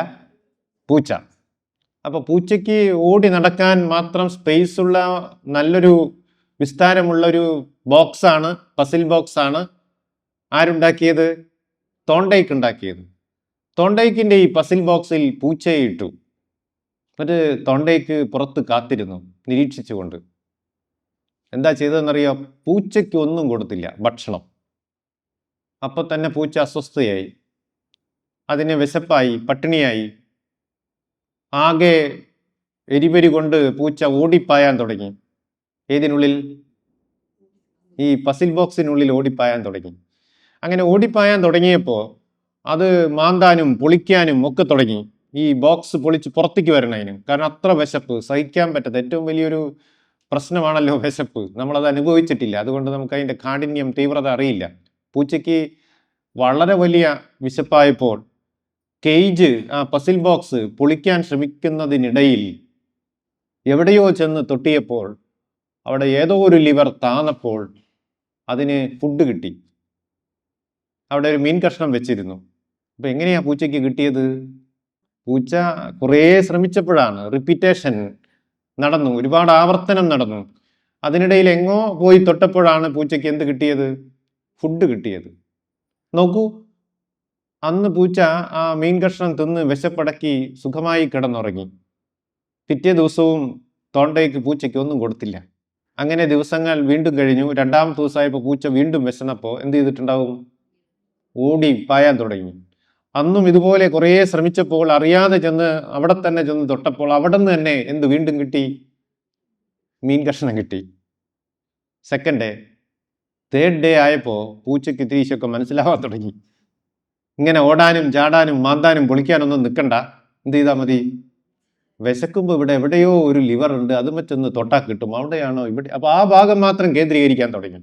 പൂച്ച. അപ്പോൾ പൂച്ചയ്ക്ക് ഓടി നടക്കാൻ മാത്രം സ്പേസ് ഉള്ള നല്ലൊരു വിസ്താരമുള്ളൊരു ബോക്സാണ്, പസിൽ ബോക്സാണ് ആരുണ്ടാക്കിയത്? തോണ്ടൈക്ക് ഉണ്ടാക്കിയത്. തോണ്ടൈക്കിൻ്റെ ഈ പസിൽ ബോക്സിൽ പൂച്ചയെ ഇട്ടു. എന്നിട്ട് തോണ്ടൈക്ക് പുറത്ത് കാത്തിരുന്നു, നിരീക്ഷിച്ചുകൊണ്ട്. എന്താ ചെയ്തതെന്നറിയോ? പൂച്ചയ്ക്ക് ഒന്നും കൊടുത്തില്ല, ഭക്ഷണം. അപ്പോൾ തന്നെ പൂച്ച അസ്വസ്ഥയായി, അതിന് വിശപ്പായി, പട്ടിണിയായി. ആകെ എരിപരി കൊണ്ട് പൂച്ച ഓടിപ്പായാൻ തുടങ്ങി. ഏതിനുള്ളിൽ? ഈ പസിൽ ബോക്സിനുള്ളിൽ ഓടിപ്പായാൻ തുടങ്ങി. അങ്ങനെ ഓടിപ്പായാൻ തുടങ്ങിയപ്പോൾ അത് മാന്താനും പൊളിക്കാനും ഒക്കെ തുടങ്ങി. ഈ ബോക്സ് പൊളിച്ച് പുറത്തേക്ക് വരണതിന്. കാരണം അത്ര വിശപ്പ്, സഹിക്കാൻ പറ്റാത്ത ഏറ്റവും വലിയൊരു പ്രശ്നമാണല്ലോ വിശപ്പ്. നമ്മളത് അനുഭവിച്ചിട്ടില്ല, അതുകൊണ്ട് നമുക്ക് അതിൻ്റെ കാഠിന്യം, തീവ്രത അറിയില്ല. പൂച്ചയ്ക്ക് വളരെ വലിയ വിശപ്പായപ്പോൾ കേജ്, ആ പസിൽ ബോക്സ് പൊളിക്കാൻ ശ്രമിക്കുന്നതിനിടയിൽ എവിടെയോ ചെന്ന് തൊട്ടിയപ്പോൾ അവിടെ ഏതോ ഒരു ലിവർ താന്നപ്പോൾ അതിന് ഫുഡ് കിട്ടി. അവിടെ ഒരു മീൻ കഷ്ണം വെച്ചിരുന്നു. അപ്പൊ എങ്ങനെയാ പൂച്ചയ്ക്ക് കിട്ടിയത്? പൂച്ച കുറേ ശ്രമിച്ചപ്പോഴാണ്, റിപ്പീറ്റേഷൻ നടന്നു, ഒരുപാട് ആവർത്തനം നടന്നു. അതിനിടയിൽ എങ്ങോ പോയി തൊട്ടപ്പോഴാണ് പൂച്ചയ്ക്ക് എന്ത് കിട്ടിയത്? ഫുഡ് കിട്ടിയത്. നോക്കൂ, അന്ന് പൂച്ച ആ മീൻ കഷ്ണം തിന്ന് വിശപ്പടക്കി സുഖമായി കിടന്നുറങ്ങി. പിറ്റേ ദിവസവും തോണ്ടയ്ക്ക് പൂച്ചയ്ക്ക് ഒന്നും കൊടുത്തില്ല. അങ്ങനെ ദിവസങ്ങൾ വീണ്ടും കഴിഞ്ഞു. രണ്ടാമത്തെ ദിവസമായപ്പോൾ പൂച്ച വീണ്ടും വിശന്നപ്പോൾ എന്ത് ചെയ്തിട്ടുണ്ടാവും? ഓടി പായാൻ തുടങ്ങി. അന്നും ഇതുപോലെ കുറേ ശ്രമിച്ചപ്പോൾ അറിയാതെ ചെന്ന് അവിടെ തന്നെ ചെന്ന് തൊട്ടപ്പോൾ അവിടെ നിന്ന് തന്നെ എന്ത് വീണ്ടും കിട്ടി? മീൻ കഷ്ണം കിട്ടി. സെക്കൻഡ് ഡേ, തേർഡ് ഡേ ആയപ്പോൾ പൂച്ചയ്ക്ക് തിരിച്ചൊക്കെ മനസ്സിലാവാൻ തുടങ്ങി. ഇങ്ങനെ ഓടാനും ചാടാനും മാന്താനും പൊളിക്കാനൊന്നും നിൽക്കണ്ട, എന്ത് ചെയ്താൽ മതി? വിശക്കുമ്പോൾ ഇവിടെ എവിടെയോ ഒരു ലിവർ ഉണ്ട്, അത് മറ്റൊന്ന് തൊട്ടാൽ കിട്ടും, അവിടെയാണോ ഇവിടെ, അപ്പോൾ ആ ഭാഗം മാത്രം കേന്ദ്രീകരിക്കാൻ തുടങ്ങി.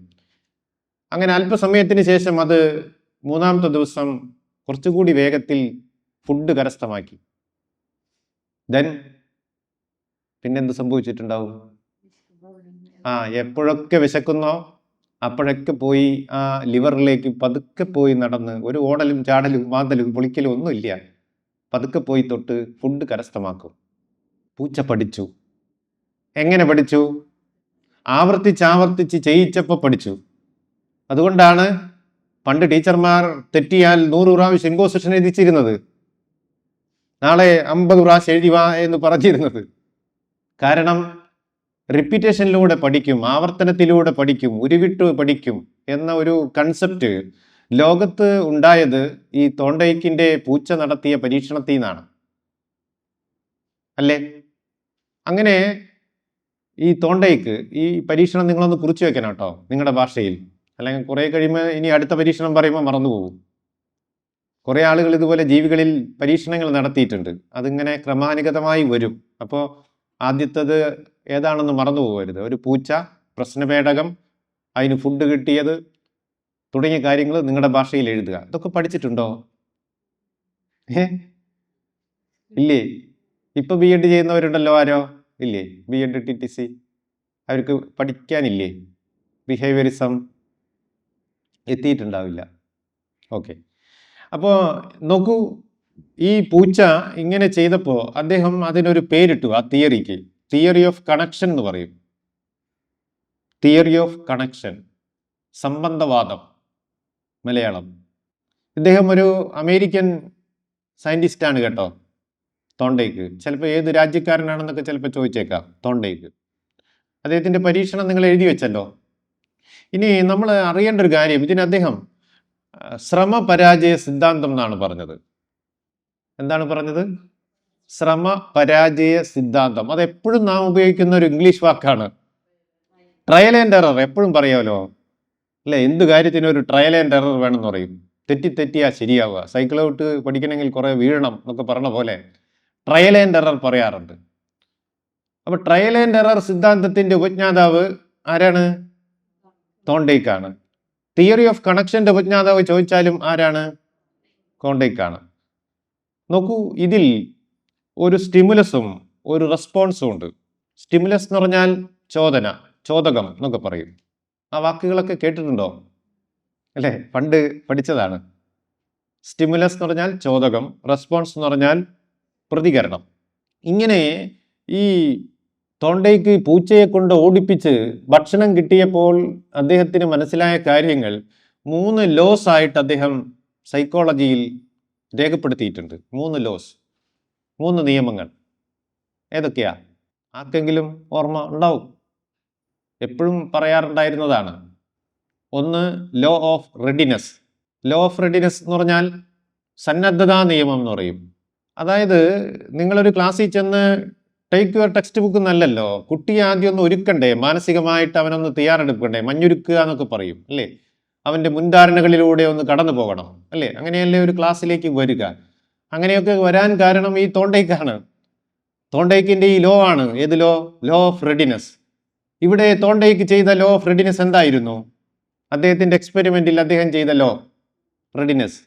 അങ്ങനെ അല്പസമയത്തിന് ശേഷം അത് മൂന്നാമത്തെ ദിവസം കുറച്ചുകൂടി വേഗത്തിൽ ഫുഡ് കരസ്ഥമാക്കി. ദെൻ പിന്നെന്ത് സംഭവിച്ചിട്ടുണ്ടാവും? എപ്പോഴൊക്കെ വിശക്കുന്നോ അപ്പോഴൊക്കെ പോയി ആ ലിവറിലേക്ക് പതുക്കെ പോയി നടന്ന്, ഒരു ഓടലും ചാടലും മാന്തലും പൊളിക്കലും ഒന്നുമില്ല, പതുക്കെ പോയി തൊട്ട് ഫുഡ് കരസ്ഥമാക്കും. പൂച്ച പഠിച്ചു. എങ്ങനെ പഠിച്ചു? ആവർത്തിച്ചാവർത്തിച്ച് ചെയ്യിച്ചപ്പോൾ പഠിച്ചു. അതുകൊണ്ടാണ് പണ്ട് ടീച്ചർമാർ തെറ്റിയാൽ 100 പ്രാവശ്യം ഇമ്പോസിഷൻ എഴുതിച്ചിരുന്നത്, നാളെ 50 പ്രാവശ്യം എഴുതി വാ എന്ന് പറഞ്ഞിരുന്നത്. കാരണം റിപ്പീറ്റേഷനിലൂടെ പഠിക്കും, ആവർത്തനത്തിലൂടെ പഠിക്കും, ഉരുവിട്ട് പഠിക്കും എന്ന ഒരു കൺസെപ്റ്റ് ലോകത്ത് ഉണ്ടായത് ഈ തോണ്ടയ്ക്കിൻ്റെ പൂച്ച നടത്തിയ പരീക്ഷണത്തിൽ നിന്നാണ്, അല്ലേ? അങ്ങനെ ഈ തോണ്ടയ്ക്ക് ഈ പരീക്ഷണം നിങ്ങളൊന്ന് കുറിച്ച് വെക്കണം കേട്ടോ, നിങ്ങളുടെ ഭാഷയിൽ. അല്ലെങ്കിൽ കുറേ കഴിയുമ്പോൾ ഇനി അടുത്ത പരീക്ഷണം പറയുമ്പോൾ മറന്നുപോകും. കുറേ ആളുകൾ ഇതുപോലെ ജീവികളിൽ പരീക്ഷണങ്ങൾ നടത്തിയിട്ടുണ്ട്. അതിങ്ങനെ ക്രമാനുഗതമായി വരും. അപ്പോൾ ആദ്യത്തേത് ഏതാണെന്ന് മറന്നു പോകരുത്. ഒരു പൂച്ച, പ്രശ്നപേടകം, അതിന് ഫുഡ് കിട്ടിയത് തുടങ്ങിയ കാര്യങ്ങൾ നിങ്ങളുടെ ഭാഷയിൽ എഴുതുക. ഇതൊക്കെ പഠിച്ചിട്ടുണ്ടോ? ഇല്ലേ? ഇപ്പൊ BEd ചെയ്യുന്നവരുണ്ടല്ലോ, ആരോ ഇല്ലേ? BEd TTC അവർക്ക് പഠിക്കാനില്ലേ? ബിഹേവിയറിസം എത്തിയിട്ടുണ്ടാവില്ല. ഓക്കെ, അപ്പോൾ നോക്കൂ, ഈ പൂച്ച ഇങ്ങനെ ചെയ്തപ്പോൾ അദ്ദേഹം അതിനൊരു പേരിട്ടു. ആ തിയറിക്ക് തിയറി ഓഫ് കണക്ഷൻ എന്ന് പറയും. തിയറി ഓഫ് കണക്ഷൻ, സംബന്ധവാദം, മലയാളം. ഇദ്ദേഹം ഒരു അമേരിക്കൻ സയൻറ്റിസ്റ്റാണ് കേട്ടോ, തോണ്ടയ്ക്ക്. ചിലപ്പോൾ ഏത് രാജ്യക്കാരനാണെന്നൊക്കെ ചിലപ്പോൾ ചോദിച്ചേക്കാം. തോണ്ടയ്ക്ക് അദ്ദേഹത്തിൻ്റെ പരീക്ഷണം നിങ്ങൾ എഴുതി വെച്ചല്ലോ. ഇനി നമ്മൾ അറിയേണ്ട ഒരു കാര്യം, ഇതിന് അദ്ദേഹം ശ്രമപരാജയ സിദ്ധാന്തം എന്നാണ് പറഞ്ഞത്. എന്താണ് പറഞ്ഞത്? ശ്രമപരാജയ സിദ്ധാന്തം. അതെപ്പോഴും നാം ഉപയോഗിക്കുന്ന ഒരു ഇംഗ്ലീഷ് വാക്കാണ്. ട്രയൽ ആൻഡ് എറർ എപ്പോഴും പറയാമല്ലോ, അല്ലേ? എന്ത് കാര്യത്തിനും ഒരു ട്രയൽ ആൻഡ് എറർ വേണമെന്ന് പറയും. തെറ്റിയാ ശരിയാവുക. സൈക്കിൾ ഔട്ട് പഠിക്കണമെങ്കിൽ കുറേ വീഴണം എന്നൊക്കെ പറഞ്ഞ പോലെ ട്രയൽ ആൻഡ് എറർ പറയാറുണ്ട്. അപ്പൊ ട്രയൽ ആൻഡ് എറർ സിദ്ധാന്തത്തിന്റെ ഉപജ്ഞാതാവ് ആരാണ്? തോണ്ടയ്ക്കാണ്. തിയറി ഓഫ് കണക്ഷന്റെ ഉപജ്ഞാതാവ് ചോദിച്ചാലും ആരാണ്? തോണ്ടയ്ക്കാണ്. നോക്കൂ, ഇതിൽ ഒരു സ്റ്റിമുലസും ഒരു റെസ്പോൺസും ഉണ്ട്. സ്റ്റിമുലസ് എന്ന് പറഞ്ഞാൽ ചോദന, ചോദകം എന്നൊക്കെ പറയും. ആ വാക്കുകളൊക്കെ കേട്ടിട്ടുണ്ടോ? അല്ലേ? പണ്ട് പഠിച്ചതാണ്. സ്റ്റിമുലസ് എന്ന് പറഞ്ഞാൽ ചോദകം, റെസ്പോൺസ് എന്ന് പറഞ്ഞാൽ പ്രതികരണം. ഇങ്ങനെ ഈ തോണ്ടയ്ക്ക് പൂച്ചയെ കൊണ്ട് ഓടിപ്പിച്ച് ഭക്ഷണം കിട്ടിയപ്പോൾ അദ്ദേഹത്തിന് മനസ്സിലായ കാര്യങ്ങൾ 3 ലോസ് ആയിട്ട് അദ്ദേഹം സൈക്കോളജിയിൽ രേഖപ്പെടുത്തിയിട്ടുണ്ട്. 3 ലോസ്, 3 നിയമങ്ങൾ. ഏതൊക്കെയാ? ആർക്കെങ്കിലും ഓർമ്മ ഉണ്ടാവും? എപ്പോഴും പറയാറുണ്ടായിരുന്നതാണ്. ഒന്ന് law of readiness. Law of readiness എന്ന് പറഞ്ഞാൽ സന്നദ്ധതാ നിയമം എന്ന് പറയും. അതായത് നിങ്ങളൊരു ക്ലാസ്സിൽ ചെന്ന് ടേക്ക് യുവർ ടെക്സ്റ്റ് ബുക്ക് എന്നല്ലല്ലോ, കുട്ടിയെ ആദ്യം ഒന്ന് ഒരുക്കണ്ടേ, മാനസികമായിട്ട് അവനൊന്ന് തയ്യാറെടുക്കണ്ടേ, മഞ്ഞൊരുക്കുക എന്നൊക്കെ പറയും, അല്ലേ? അവൻ്റെ മുൻധാരണകളിലൂടെ ഒന്ന് കടന്നു പോകണം, അല്ലേ? അങ്ങനെയല്ലേ ഒരു ക്ലാസ്സിലേക്ക് വരിക. അങ്ങനെയൊക്കെ വരാൻ കാരണം ഈ തോണ്ടയ്ക്കാണ്. തോണ്ടയ്ക്കിൻ്റെ ഈ ലോ ആണ്. ഏത് ലോ? Law of readiness. ഇവിടെ തോണ്ടയ്ക്ക് ചെയ്ത ലോ ഓഫ് റെഡിനെസ് എന്തായിരുന്നു? അദ്ദേഹത്തിന്റെ എക്സ്പെരിമെന്റിൽ അദ്ദേഹം ചെയ്ത ലോ റെഡിനെസ്,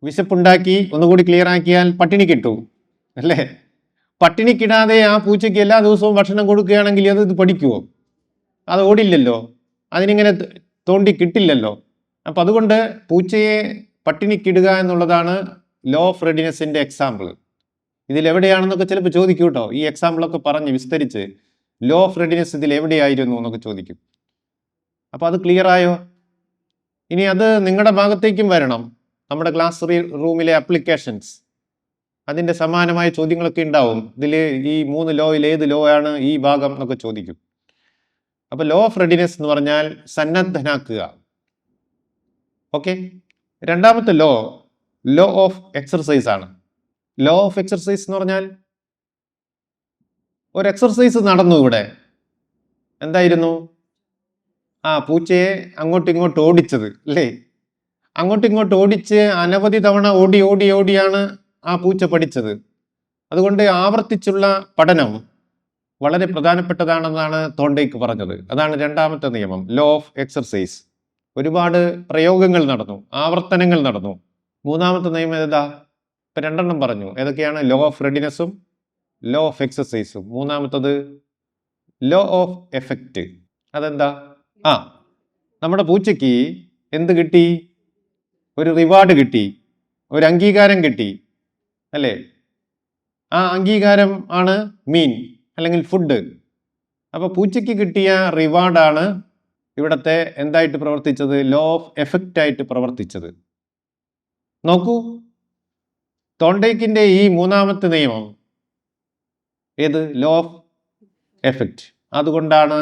വിശപ്പുണ്ടാക്കി ഒന്നുകൂടി ക്ലിയർ ആക്കിയാൽ പട്ടിണി കിട്ടൂ അല്ലേ? പട്ടിണിക്കിടാതെ ആ പൂച്ചയ്ക്ക് എല്ലാ ദിവസവും ഭക്ഷണം കൊടുക്കുകയാണെങ്കിൽ അത് പഠിക്കുമോ? അത് ഓടില്ലല്ലോ, അതിനിങ്ങനെ തോണ്ടി കിട്ടില്ലല്ലോ. അപ്പം അതുകൊണ്ട് പൂച്ചയെ പട്ടിണിക്കിടുക എന്നുള്ളതാണ് ലോ ഓഫ് റെഡിനെസിന്റെ എക്സാമ്പിൾ. ഇതിലെവിടെയാണെന്നൊക്കെ ചിലപ്പോൾ ചോദിക്കും കേട്ടോ. ഈ എക്സാമ്പിളൊക്കെ പറഞ്ഞ് വിസ്തരിച്ച് ലോ ഓഫ് റെഡിനെസ് ഇതിൽ എവിടെയായിരുന്നു എന്നൊക്കെ ചോദിക്കും. അപ്പോൾ അത് ക്ലിയർ ആയോ? ഇനി അത് നിങ്ങളുടെ ഭാഗത്തേക്കും വരണം. നമ്മുടെ ക്ലാസ് റൂമിലെ ആപ്ലിക്കേഷൻസ്, അതിൻ്റെ സമാനമായ ചോദ്യങ്ങളൊക്കെ ഉണ്ടാവും. ഇതിൽ ഈ 3 ലോയിൽ ഏത് ലോ ആണ് ഈ ഭാഗം എന്നൊക്കെ ചോദിക്കും. അപ്പോൾ ലോ ഓഫ് റെഡിനെസ് എന്ന് പറഞ്ഞാൽ സന്നദ്ധനാക്കുക. ഓക്കെ. രണ്ടാമത്തെ ലോ ഓഫ് എക്സർസൈസ് ആണ്. ലോ ഓഫ് എക്സർസൈസ് എന്ന് പറഞ്ഞാൽ ഒരു എക്സർസൈസ് നടന്നു ഇവിടെ. എന്തായിരുന്നു? പൂച്ചയെ അങ്ങോട്ടും ഇങ്ങോട്ട് ഓടിച്ചത് അല്ലേ? അങ്ങോട്ടും ഇങ്ങോട്ട് ഓടിച്ച് അനവധി തവണ ഓടിയാണ് ആ പൂച്ച പഠിച്ചത്. അതുകൊണ്ട് ആവർത്തിച്ചുള്ള പഠനം വളരെ പ്രധാനപ്പെട്ടതാണെന്നാണ് തോണ്ടയ്ക്ക് പറഞ്ഞത്. അതാണ് രണ്ടാമത്തെ നിയമം, ലോ ഓഫ് എക്സർസൈസ്. ഒരുപാട് പ്രയോഗങ്ങൾ നടന്നു, ആവർത്തനങ്ങൾ നടന്നു. മൂന്നാമത്തെ നിയമം ഏതാ? ഇപ്പം 2 പറഞ്ഞു. ഏതൊക്കെയാണ്? ലോ ഓഫ് റെഡിനെസ്സും ലോ ഓഫ് എക്സർസൈസും. മൂന്നാമത്തത് ലോ ഓഫ് എഫക്റ്റ്. അതെന്താ? നമ്മുടെ പൂച്ചയ്ക്ക് എന്ത് കിട്ടി? ഒരു റിവാർഡ് കിട്ടി, ഒരു അംഗീകാരം കിട്ടി അല്ലേ? ആ അംഗീകാരം ആണ് മീൻ അല്ലെങ്കിൽ ഫുഡ്. അപ്പോൾ പൂച്ചയ്ക്ക് കിട്ടിയ റിവാർഡാണ് ഇവിടത്തെ എന്തായിട്ട് പ്രവർത്തിച്ചത്? ലോ ഓഫ് എഫക്റ്റ് ആയിട്ട് പ്രവർത്തിച്ചത്. നോക്കൂ, തോണ്ടയ്ക്കിന്റെ ഈ മൂന്നാമത്തെ നിയമം ഏത്? Law of effect. അതുകൊണ്ടാണ്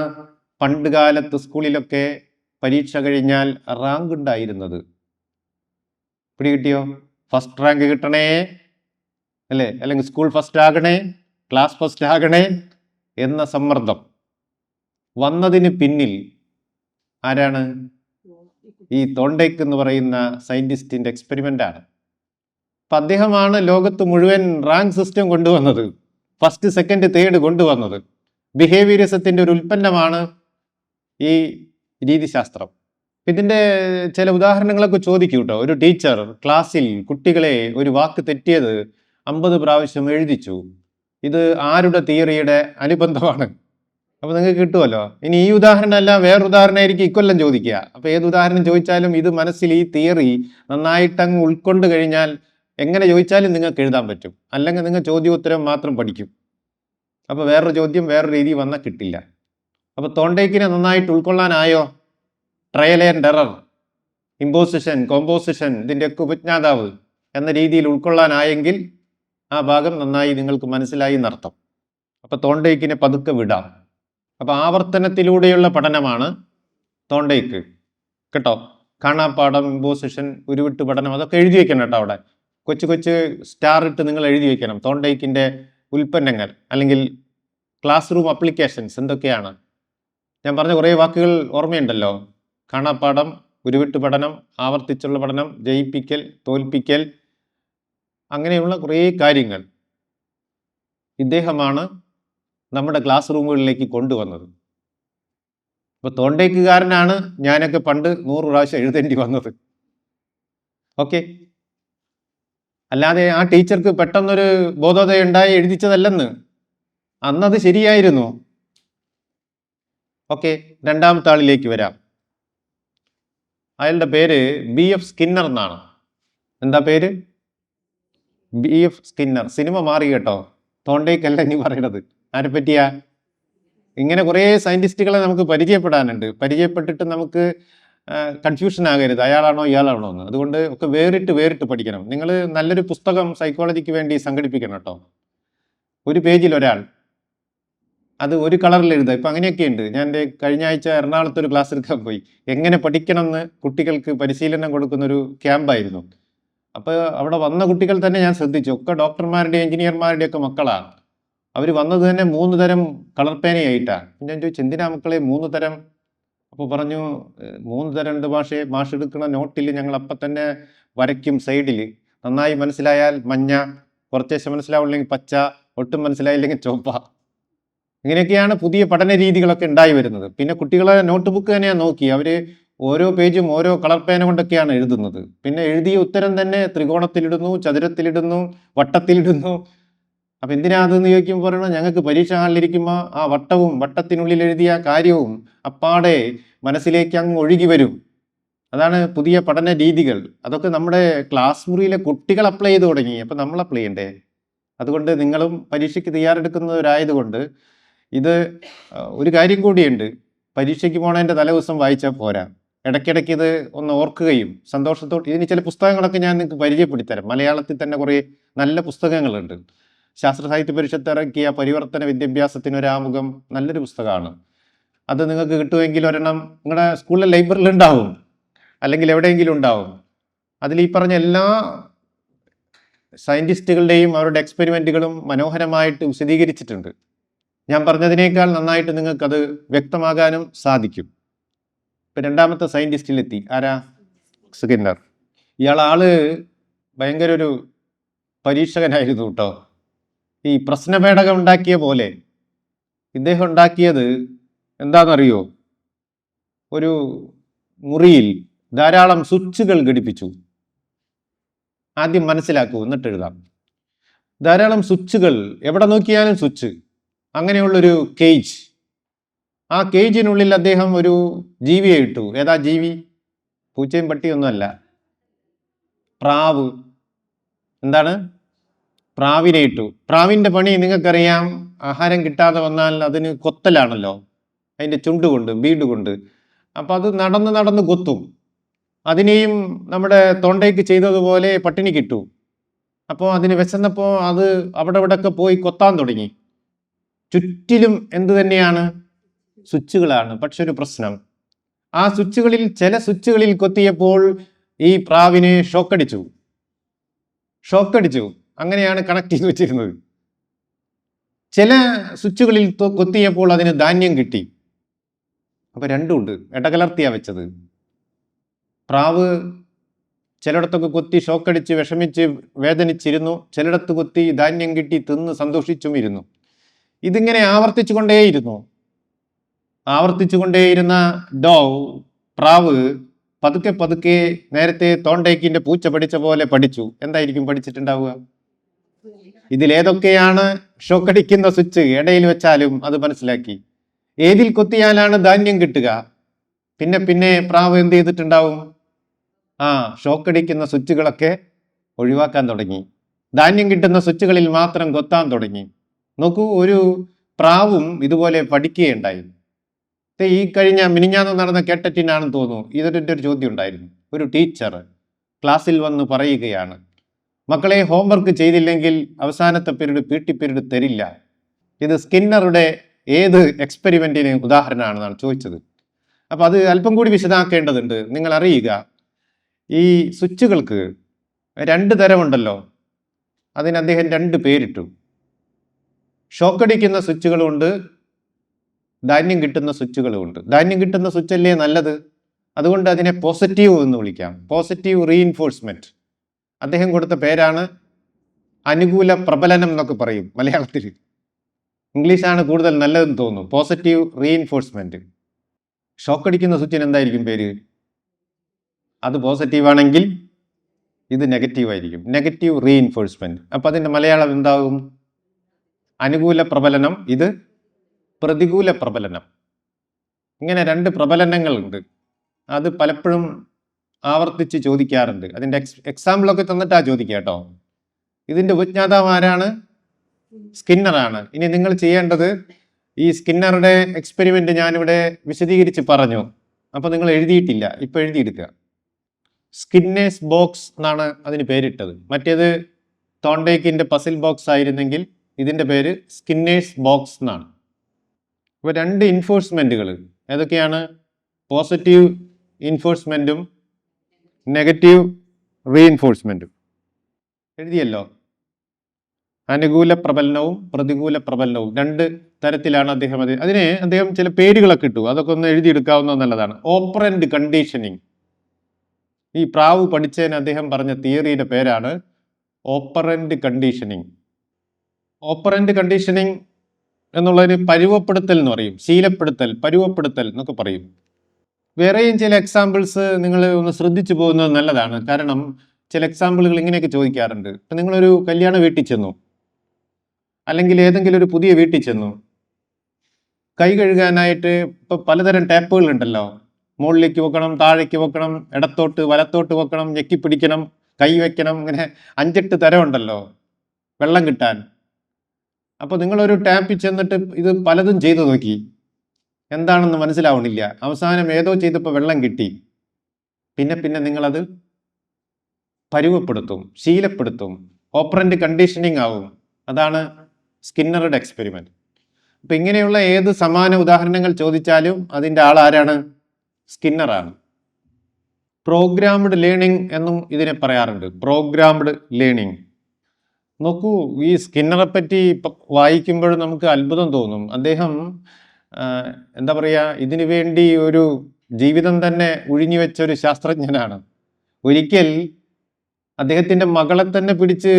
പണ്ട് കാലത്ത് സ്കൂളിലൊക്കെ പരീക്ഷ കഴിഞ്ഞാൽ റാങ്ക് ഉണ്ടായിരുന്നത്. പിടികിട്ടിയോ? ഫസ്റ്റ് റാങ്ക് കിട്ടണേ അല്ലേ? അല്ലെങ്കിൽ സ്കൂൾ ഫസ്റ്റ് ആകണേ, ക്ലാസ് ഫസ്റ്റ് ആകണേ എന്ന സമ്മർദ്ദം വന്നതിന് പിന്നിൽ ആരാണ്? ഈ തോണ്ടയ്ക്ക് എന്ന് പറയുന്ന സയന്റിസ്റ്റിന്റെ എക്സ്പെരിമെന്റ് ആണ്. അപ്പം അദ്ദേഹമാണ് ലോകത്ത് മുഴുവൻ റാങ്ക് സിസ്റ്റം കൊണ്ടുവന്നത്, ഫസ്റ്റ് സെക്കൻഡ് തേർഡ് കൊണ്ടുവന്നത്. ബിഹേവിയറിസത്തിന്റെ ഒരു ഉൽപ്പന്നമാണ് ഈ രീതിശാസ്ത്രം. ഇതിന്റെ ചില ഉദാഹരണങ്ങളൊക്കെ ചോദിക്കും കേട്ടോ. ഒരു ടീച്ചർ ക്ലാസ്സിൽ കുട്ടികളെ ഒരു വാക്ക് തെറ്റിയത് 50 പ്രാവശ്യം എഴുതിച്ചു. ഇത് ആരുടെ തിയറിയുടെ അനുബന്ധമാണ്? അപ്പൊ നിങ്ങൾക്ക് കിട്ടുമല്ലോ. ഇനി ഈ ഉദാഹരണം അല്ല, വേറെ ഉദാഹരണമായിരിക്കും ഇക്കൊല്ലം ചോദിക്കുക. അപ്പൊ ഏത് ഉദാഹരണം ചോദിച്ചാലും ഇത് മനസ്സിൽ ഈ തിയറി നന്നായിട്ട് അങ്ങ് ഉൾക്കൊണ്ട് കഴിഞ്ഞാൽ എങ്ങനെ ചോദിച്ചാലും നിങ്ങൾക്ക് എഴുതാൻ പറ്റും. അല്ലെങ്കിൽ നിങ്ങൾ ചോദ്യോത്തരം മാത്രം പഠിക്കും. അപ്പൊ വേറൊരു ചോദ്യം വേറൊരു രീതി വന്നാൽ കിട്ടില്ല. അപ്പൊ തോണ്ടയ്ക്കിനെ നന്നായിട്ട് ഉൾക്കൊള്ളാനായോ? Trial and error, imposition, composition, ഇതിൻ്റെയൊക്കെ ഉപജ്ഞാതാവ് എന്ന രീതിയിൽ ഉൾക്കൊള്ളാനായെങ്കിൽ ആ ഭാഗം നന്നായി നിങ്ങൾക്ക് മനസ്സിലായി എന്നർത്ഥം. അപ്പൊ തോണ്ടയ്ക്കിനെ പതുക്കെ വിടാം. അപ്പൊ ആവർത്തനത്തിലൂടെയുള്ള പഠനമാണ് തോണ്ടയ്ക്ക് കേട്ടോ. കാണാപ്പാഠം, ഇമ്പോസിഷൻ, ഉരുവിട്ട് പഠനം, അതൊക്കെ എഴുതി വെക്കണം കേട്ടോ. അവിടെ കൊച്ചു കൊച്ചു സ്റ്റാർ ഇട്ട് നിങ്ങൾ എഴുതി വെക്കണം. തോണ്ടയ്ക്കിന്റെ ഉൽപ്പന്നങ്ങൾ അല്ലെങ്കിൽ ക്ലാസ് റൂം അപ്ലിക്കേഷൻസ് എന്തൊക്കെയാണ്? ഞാൻ പറഞ്ഞ കുറേ വാക്കുകൾ ഓർമ്മയുണ്ടല്ലോ. കാണാപ്പാഠം, ഉരുവിട്ട് പഠനം, ആവർത്തിച്ചുള്ള പഠനം, ജയിപ്പിക്കൽ, തോൽപ്പിക്കൽ, അങ്ങനെയുള്ള കുറേ കാര്യങ്ങൾ ഇദ്ദേഹമാണ് നമ്മുടെ ക്ലാസ് റൂമുകളിലേക്ക് കൊണ്ടുവന്നത്. അപ്പോൾ തോണ്ടയ്ക്കുകാരനാണ് ഞാനൊക്കെ പണ്ട് 100 പ്രാവശ്യം എഴുതേണ്ടി വന്നത്. ഓക്കെ. അല്ലാതെ ആ ടീച്ചർക്ക് പെട്ടെന്നൊരു ബോധോദയം ഉണ്ടായി എഴുതിച്ചതല്ലെന്ന്. അന്നത് ശരിയായിരുന്നു. ഓക്കെ. രണ്ടാമത്തെ ആളിലേക്ക് വരാം. അയാളുടെ പേര് BF സ്കിന്നർ എന്നാണ്. എന്താ പേര്? BF Skinner. സിനിമ മാറി കേട്ടോ. തോണ്ടയ്ക്കല്ല ഇനി പറയണത്. ആരെ പറ്റിയാ? ഇങ്ങനെ കുറേ സയന്റിസ്റ്റുകളെ നമുക്ക് പരിചയപ്പെടാനുണ്ട്. പരിചയപ്പെട്ടിട്ട് നമുക്ക് കൺഫ്യൂഷൻ ആകരുത്, അയാളാണോ ഇയാളാണോ എന്ന്. അതുകൊണ്ട് ഒക്കെ വേറിട്ട് പഠിക്കണം. നിങ്ങൾ നല്ലൊരു പുസ്തകം സൈക്കോളജിക്ക് വേണ്ടി സംഘടിപ്പിക്കണം കേട്ടോ. ഒരു പേജിൽ ഒരാൾ, അത് ഒരു കളറിൽ എഴുതുക. ഇപ്പം അങ്ങനെയൊക്കെ ഉണ്ട്. ഞാൻ എൻ്റെ കഴിഞ്ഞ ആഴ്ച എറണാകുളത്ത് ഒരു ക്ലാസ് എടുക്കാൻ പോയി. എങ്ങനെ പഠിക്കണം എന്ന് കുട്ടികൾക്ക് പരിശീലനം കൊടുക്കുന്നൊരു ക്യാമ്പായിരുന്നു. അപ്പോൾ അവിടെ വന്ന കുട്ടികൾ തന്നെ ഞാൻ ശ്രദ്ധിച്ചു, ഒക്കെ ഡോക്ടർമാരുടെയും എഞ്ചിനീയർമാരുടെയും ഒക്കെ മക്കളാണ്. അവർ വന്നത് തന്നെ 3 തരം കളർ പേനയായിട്ടാണ്. ഞാൻ ചോദിച്ചു, എന്തിനാ മക്കളെ 3 തരം? അപ്പോൾ പറഞ്ഞു, 3 തരം ഉണ്ട് മാഷേ. മാഷ് എടുക്കുന്ന നോട്ടിൽ ഞങ്ങൾ അപ്പം തന്നെ വരയ്ക്കും സൈഡിൽ. നന്നായി മനസ്സിലായാൽ മഞ്ഞ, കുറച്ചേശം മനസ്സിലാവില്ലെങ്കിൽ പച്ച, ഒട്ടും മനസ്സിലായില്ലെങ്കിൽ ചുവപ്പ. ഇങ്ങനെയൊക്കെയാണ് പുതിയ പഠന രീതികളൊക്കെ ഉണ്ടായി വരുന്നത്. പിന്നെ കുട്ടികളെ നോട്ട് ബുക്ക് തന്നെ ഞാൻ നോക്കി, അവർ ഓരോ പേജും ഓരോ കളർ പേന കൊണ്ടൊക്കെയാണ് എഴുതുന്നത്. പിന്നെ എഴുതിയ ഉത്തരം തന്നെ ത്രികോണത്തിലിടുന്നു, ചതുരത്തിലിടുന്നു, വട്ടത്തിലിടുന്നു. അപ്പം എന്തിനാ അതെന്ന് ചോദിക്കുമ്പോൾ പറയണം, ഞങ്ങൾക്ക് പരീക്ഷ ഹാളിലിരിക്കുമ്പോൾ ആ വട്ടവും വട്ടത്തിനുള്ളിൽ എഴുതിയ കാര്യവും അപ്പാടെ മനസ്സിലേക്ക് അങ്ങ് ഒഴുകി വരും. അതാണ് പുതിയ പഠന രീതികൾ. അതൊക്കെ നമ്മുടെ ക്ലാസ് മുറിയിലെ കുട്ടികൾ അപ്ലൈ ചെയ്ത് തുടങ്ങി. അപ്പം നമ്മൾ അപ്ലൈ ചെയ്യണ്ടേ? അതുകൊണ്ട് നിങ്ങളും പരീക്ഷയ്ക്ക് തയ്യാറെടുക്കുന്നവരായതുകൊണ്ട് ഇത് ഒരു കാര്യം കൂടിയുണ്ട്. പരീക്ഷയ്ക്ക് പോണതിൻ്റെ തലേദിവസം വായിച്ചാൽ പോരാ. ഇടയ്ക്കിടയ്ക്ക് ഇത് ഒന്ന് ഓർക്കുകയും സന്തോഷത്തോടെ, ഇതിന് ചില പുസ്തകങ്ങളൊക്കെ ഞാൻ നിങ്ങൾക്ക് പരിചയപ്പെടുത്തരാം. മലയാളത്തിൽ തന്നെ കുറേ നല്ല പുസ്തകങ്ങളുണ്ട്. ശാസ്ത്ര സാഹിത്യ പരിഷത്ത് ഇറക്കിയ പരിവർത്തന വിദ്യാഭ്യാസത്തിനൊരാമുഖം നല്ലൊരു പുസ്തകമാണ്. അത് നിങ്ങൾക്ക് കിട്ടുമെങ്കിൽ ഒരെണ്ണം നിങ്ങളുടെ സ്കൂളിലെ ലൈബ്രറിയിൽ ഉണ്ടാവും, അല്ലെങ്കിൽ എവിടെയെങ്കിലും ഉണ്ടാവും. അതിൽ ഈ പറഞ്ഞ എല്ലാ സയൻറ്റിസ്റ്റുകളുടെയും അവരുടെ എക്സ്പെരിമെൻറ്റുകളും മനോഹരമായിട്ട് വിശദീകരിച്ചിട്ടുണ്ട്. ഞാൻ പറഞ്ഞതിനേക്കാൾ നന്നായിട്ട് നിങ്ങൾക്കത് വ്യക്തമാകാനും സാധിക്കും. ഇപ്പം രണ്ടാമത്തെ സയൻറ്റിസ്റ്റിലെത്തി. ആരാ? സ്കിന്നർ. ആള് ഭയങ്കര ഒരു പരീക്ഷകനായിരുന്നു കേട്ടോ. ഈ പ്രശ്നപേടകം ഉണ്ടാക്കിയ പോലെ ഇദ്ദേഹം ഉണ്ടാക്കിയത് എന്താണെന്നറിയോ? ഒരു മുറിയിൽ ധാരാളം സ്വിച്ചുകൾ ഘടിപ്പിച്ചു. ആദ്യം മനസ്സിലാക്കൂ, എന്നിട്ട് എഴുതാം. ധാരാളം സ്വിച്ചുകൾ, എവിടെ നോക്കിയാലും സ്വിച്ച്. അങ്ങനെയുള്ളൊരു കേജ്. ആ കേജിനുള്ളിൽ അദ്ദേഹം ഒരു ജീവിയെ ഇട്ടു. ഏതാ ജീവി? പൂച്ചയും പട്ടിയൊന്നുമല്ല, പ്രാവ്. എന്താണ്? പ്രാവിനെ ഇട്ടു. പ്രാവിൻ്റെ പണി നിങ്ങൾക്കറിയാം. ആഹാരം കിട്ടാതെ വന്നാൽ അതിന് കൊത്തലാണല്ലോ, അതിൻ്റെ ചുണ്ട് ബീഡ് കൊണ്ട്. അപ്പം അത് നടന്ന് നടന്ന് കൊത്തും. അതിനെയും നമ്മുടെ തൊണ്ടയ്ക്ക് ചെയ്തതുപോലെ പട്ടിണി കിട്ടു. അപ്പോൾ അതിന് വിശന്നപ്പോൾ അത് അവിടെ ഇവിടെയൊക്കെ പോയി കൊത്താൻ തുടങ്ങി. ചുറ്റിലും എന്തു തന്നെയാണ്? സ്വിച്ചുകളാണ്. പക്ഷെ ഒരു പ്രശ്നം, ആ സ്വിച്ചുകളിൽ ചില സ്വിച്ചുകളിൽ കൊത്തിയപ്പോൾ ഈ പ്രാവിന് ഷോക്കടിച്ചു. അങ്ങനെയാണ് കണക്ട് ചെയ്ത് വെച്ചിരുന്നത്. ചില സ്വിച്ചുകളിൽ കൊത്തിയപ്പോൾ അതിന് ധാന്യം കിട്ടി. അപ്പൊ രണ്ടുമുണ്ട്, ഇടകലർത്തിയാ വെച്ചത്. പ്രാവ് ചിലയിടത്തൊക്കെ കൊത്തി ഷോക്കടിച്ച് വിഷമിച്ച് വേദനിച്ചിരുന്നു, ചിലയിടത്ത് കൊത്തി ധാന്യം കിട്ടി തിന്ന് സന്തോഷിച്ചും ഇരുന്നു. ഇതിങ്ങനെ ആവർത്തിച്ചുകൊണ്ടേയിരുന്ന പ്രാവ് പതുക്കെ നേരത്തെ തോണ്ടേക്കിന്റെ പൂച്ച പഠിച്ച പോലെ പഠിച്ചു. എന്തായിരിക്കും പഠിച്ചിട്ടുണ്ടാവുക? ഇതിലേതൊക്കെയാണ് ഷോക്കടിക്കുന്ന സ്വിച്ച് ഇടയിൽ വെച്ചാലും അത് മനസ്സിലാക്കി. ഏതിൽ കൊത്തിയാലാണ് ധാന്യം കിട്ടുക? പിന്നെ പ്രാവ് എന്ത് ചെയ്തിട്ടുണ്ടാവും? ഷോക്കടിക്കുന്ന സ്വിച്ചുകളൊക്കെ ഒഴിവാക്കാൻ തുടങ്ങി. ധാന്യം കിട്ടുന്ന സ്വിച്ചുകളിൽ മാത്രം കൊത്താൻ തുടങ്ങി. നോക്കൂ, ഒരു പ്രാവും ഇതുപോലെ പഠിക്കുകയുണ്ടായി. ഈ കഴിഞ്ഞ മിനിഞ്ഞാന്ന് നടന്ന കേട്ടറ്റിനാണെന്ന് തോന്നുന്നു, ഇതിൻ്റെ ഒരു ചോദ്യം ഉണ്ടായിരുന്നു. ഒരു ടീച്ചർ ക്ലാസ്സിൽ വന്ന് പറയുകയാണ്, മക്കളെ ഹോംവർക്ക് ചെയ്തില്ലെങ്കിൽ അവസാനത്തെ പീരീഡ് PT പീരീഡ് തരില്ല. ഇത് സ്കിന്നറുടെ ഏത് എക്സ്പെരിമെൻറ്റിന് ഉദാഹരണമാണെന്നാണ് ചോദിച്ചത്. അപ്പം അത് അല്പം കൂടി വിശദമാക്കേണ്ടതുണ്ട്. നിങ്ങൾ അറിയുക, ഈ സ്വിച്ചുകൾക്ക് 2 തരമുണ്ടല്ലോ. അതിന് അദ്ദേഹം 2 പേരിട്ടു. ഷോക്കടിക്കുന്ന സ്വിച്ചുകളുമുണ്ട്, ധാന്യം കിട്ടുന്ന സ്വിച്ചുകളുമുണ്ട്. ധാന്യം കിട്ടുന്ന സ്വിച്ചല്ലേ നല്ലത്, അതുകൊണ്ട് അതിനെ പോസിറ്റീവ് എന്ന് വിളിക്കാം. Positive reinforcement. അദ്ദേഹം കൊടുത്ത പേരാണ് അനുകൂല പ്രബലനം എന്നൊക്കെ പറയും മലയാളത്തിൽ. ഇംഗ്ലീഷാണ് കൂടുതൽ നല്ലതെന്ന് തോന്നുന്നു. Positive reinforcement. ഷോക്കടിക്കുന്ന സ്വിച്ചിന് എന്തായിരിക്കും പേര്? അത് പോസിറ്റീവ് ആണെങ്കിൽ ഇത് നെഗറ്റീവ് ആയിരിക്കും. Negative reinforcement. അപ്പം അതിൻ്റെ മലയാളം എന്താകും? അനുകൂല പ്രബലനം, ഇത് പ്രതികൂല പ്രബലനം. ഇങ്ങനെ 2 പ്രബലനങ്ങളുണ്ട്. അത് പലപ്പോഴും ആവർത്തിച്ച് ചോദിക്കാറുണ്ട്. അതിൻ്റെ എക്സാമ്പിളൊക്കെ തന്നിട്ടാ ചോദിക്കുക കേട്ടോ. ഇതിൻ്റെ ഉപജ്ഞാതാവ് ആരാണ്? സ്കിന്നറാണ്. ഇനി നിങ്ങൾ ചെയ്യേണ്ടത്, ഈ സ്കിന്നറുടെ എക്സ്പെരിമെൻ്റ് ഞാനിവിടെ വിശദീകരിച്ച് പറഞ്ഞു. അപ്പോൾ നിങ്ങൾ എഴുതിയിട്ടില്ല, ഇപ്പോൾ എഴുതിയെടുക്കുക. സ്കിന്നേഴ്സ് ബോക്സ് എന്നാണ് അതിന് പേരിട്ടത്. മറ്റേത് തോണ്ടേക്കിൻ്റെ പസിൽ ബോക്സ് ആയിരുന്നെങ്കിൽ ഇതിൻ്റെ പേര് സ്കിന്നേഴ്സ് ബോക്സ് എന്നാണ്. അപ്പോൾ 2 ഇൻഫോഴ്സ്മെൻറ്റുകൾ ഏതൊക്കെയാണ്? പോസിറ്റീവ് ഇൻഫോഴ്സ്മെൻറ്റും നെഗറ്റീവ് റീഇൻഫോഴ്സ്മെൻറ്റും. എഴുതിയല്ലോ. അനുകൂല പ്രബലനവും പ്രതികൂല പ്രബലനവും 2 തരത്തിലാണ് അദ്ദേഹം അതിനെ അദ്ദേഹം ചില പേരുകളൊക്കെ ഇട്ടു. അതൊക്കെ ഒന്ന് എഴുതിയെടുക്കാവുന്ന നല്ലതാണ്. Operant conditioning. ഈ പ്രാവ് പഠിച്ചതിന് അദ്ദേഹം പറഞ്ഞ തിയറിയുടെ പേരാണ് ഓപ്പറൻറ്റ് കണ്ടീഷനിങ്. ഓപ്പറൻറ്റ് കണ്ടീഷനിങ് എന്നുള്ളതിന് പരുവപ്പെടുത്തൽ എന്ന് പറയും, ശീലപ്പെടുത്തൽ, പരുവപ്പെടുത്തൽ എന്നൊക്കെ പറയും. വേറെയും ചില എക്സാമ്പിൾസ് നിങ്ങൾ ഒന്ന് ശ്രദ്ധിച്ചു പോകുന്നത് നല്ലതാണ്. കാരണം ചില എക്സാമ്പിളുകൾ ഇങ്ങനെയൊക്കെ ചോദിക്കാറുണ്ട്. ഇപ്പം നിങ്ങളൊരു കല്യാണ വീട്ടിൽ ചെന്നു, അല്ലെങ്കിൽ ഏതെങ്കിലും ഒരു പുതിയ വീട്ടിൽ ചെന്നു, കൈ കഴുകാനായിട്ട് ഇപ്പോൾ പലതരം ടാപ്പുകൾ ഉണ്ടല്ലോ. മുകളിലേക്ക് വെക്കണം, താഴേക്ക് വെക്കണം, ഇടത്തോട്ട് വലത്തോട്ട് വെക്കണം, ഞെക്കിപ്പിടിക്കണം, കൈ വെക്കണം, ഇങ്ങനെ 5-8 തരം ഉണ്ടല്ലോ വെള്ളം കിട്ടാൻ. അപ്പോൾ നിങ്ങളൊരു ടാപ്പിൽ ചെന്നിട്ട് ഇത് പലതും ചെയ്തു നോക്കി, എന്താണെന്ന് മനസ്സിലാവണില്ല. അവസാനം ഏതോ ചെയ്തപ്പോൾ വെള്ളം കിട്ടി. പിന്നെ നിങ്ങളത് പരുവപ്പെടുത്തും, ശീലപ്പെടുത്തും, ഓപ്പറന്റ് കണ്ടീഷനിങ് ആവും. അതാണ് സ്കിന്നറുടെ എക്സ്പെരിമെന്റ്. അപ്പം ഇങ്ങനെയുള്ള ഏത് സമാന ഉദാഹരണങ്ങൾ ചോദിച്ചാലും അതിൻ്റെ ആൾ ആരാണ്? സ്കിന്നറാണ്. പ്രോഗ്രാംഡ് ലേണിംഗ് എന്നും ഇതിനെ പറയാറുണ്ട്. Programmed learning. നോക്കൂ, ഈ സ്കിന്നറെ പറ്റി വായിക്കുമ്പോൾ നമുക്ക് അത്ഭുതം തോന്നും. അദ്ദേഹം എന്താ പറയുക, ഇതിനു വേണ്ടി ഒരു ജീവിതം തന്നെ ഉഴിഞ്ഞു വെച്ച ഒരു ശാസ്ത്രജ്ഞനാണ്. ഒരിക്കൽ അദ്ദേഹത്തിൻ്റെ മകളെ തന്നെ പിടിച്ച്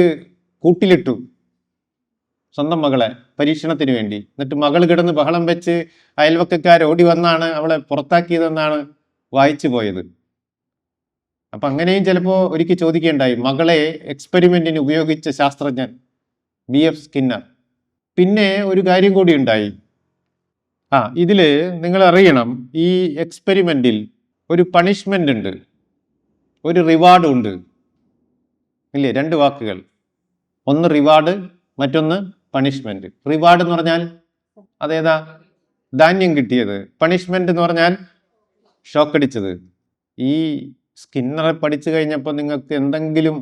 കൂട്ടിലിട്ടു, സ്വന്തം മകളെ, പരീക്ഷണത്തിന് വേണ്ടി. എന്നിട്ട് മകൾ കിടന്ന് ബഹളം വെച്ച് അയൽവക്കക്കാർ ഓടി വന്നാണ് അവളെ പുറത്താക്കിയതെന്നാണ് വായിച്ചു പോയത്. അപ്പം അങ്ങനെയും ചിലപ്പോൾ ഒരിക്കൽ ചോദിക്കേണ്ടായി, മകളെ എക്സ്പെരിമെന്റിന് ഉപയോഗിച്ച ശാസ്ത്രജ്ഞൻ BF സ്കിന്നർ. പിന്നെ ഒരു കാര്യം കൂടി ഉണ്ടായി. ഇതിൽ നിങ്ങൾ അറിയണം, ഈ എക്സ്പെരിമെന്റിൽ ഒരു പണിഷ്മെന്റ് ഉണ്ട്, ഒരു റിവാർഡും ഉണ്ട്. ഇല്ലേ? 2 വാക്കുകൾ. ഒന്ന് റിവാർഡ്, മറ്റൊന്ന് പണിഷ്മെന്റ്. റിവാർഡ് എന്ന് പറഞ്ഞാൽ അതേതാ? ധാന്യം കിട്ടിയത്. പണിഷ്മെന്റ് എന്ന് പറഞ്ഞാൽ ഷോക്കടിച്ചത്. ഈ സ്കിന്നറെ പഠിച്ചു കഴിഞ്ഞപ്പോൾ നിങ്ങൾക്ക് എന്തെങ്കിലും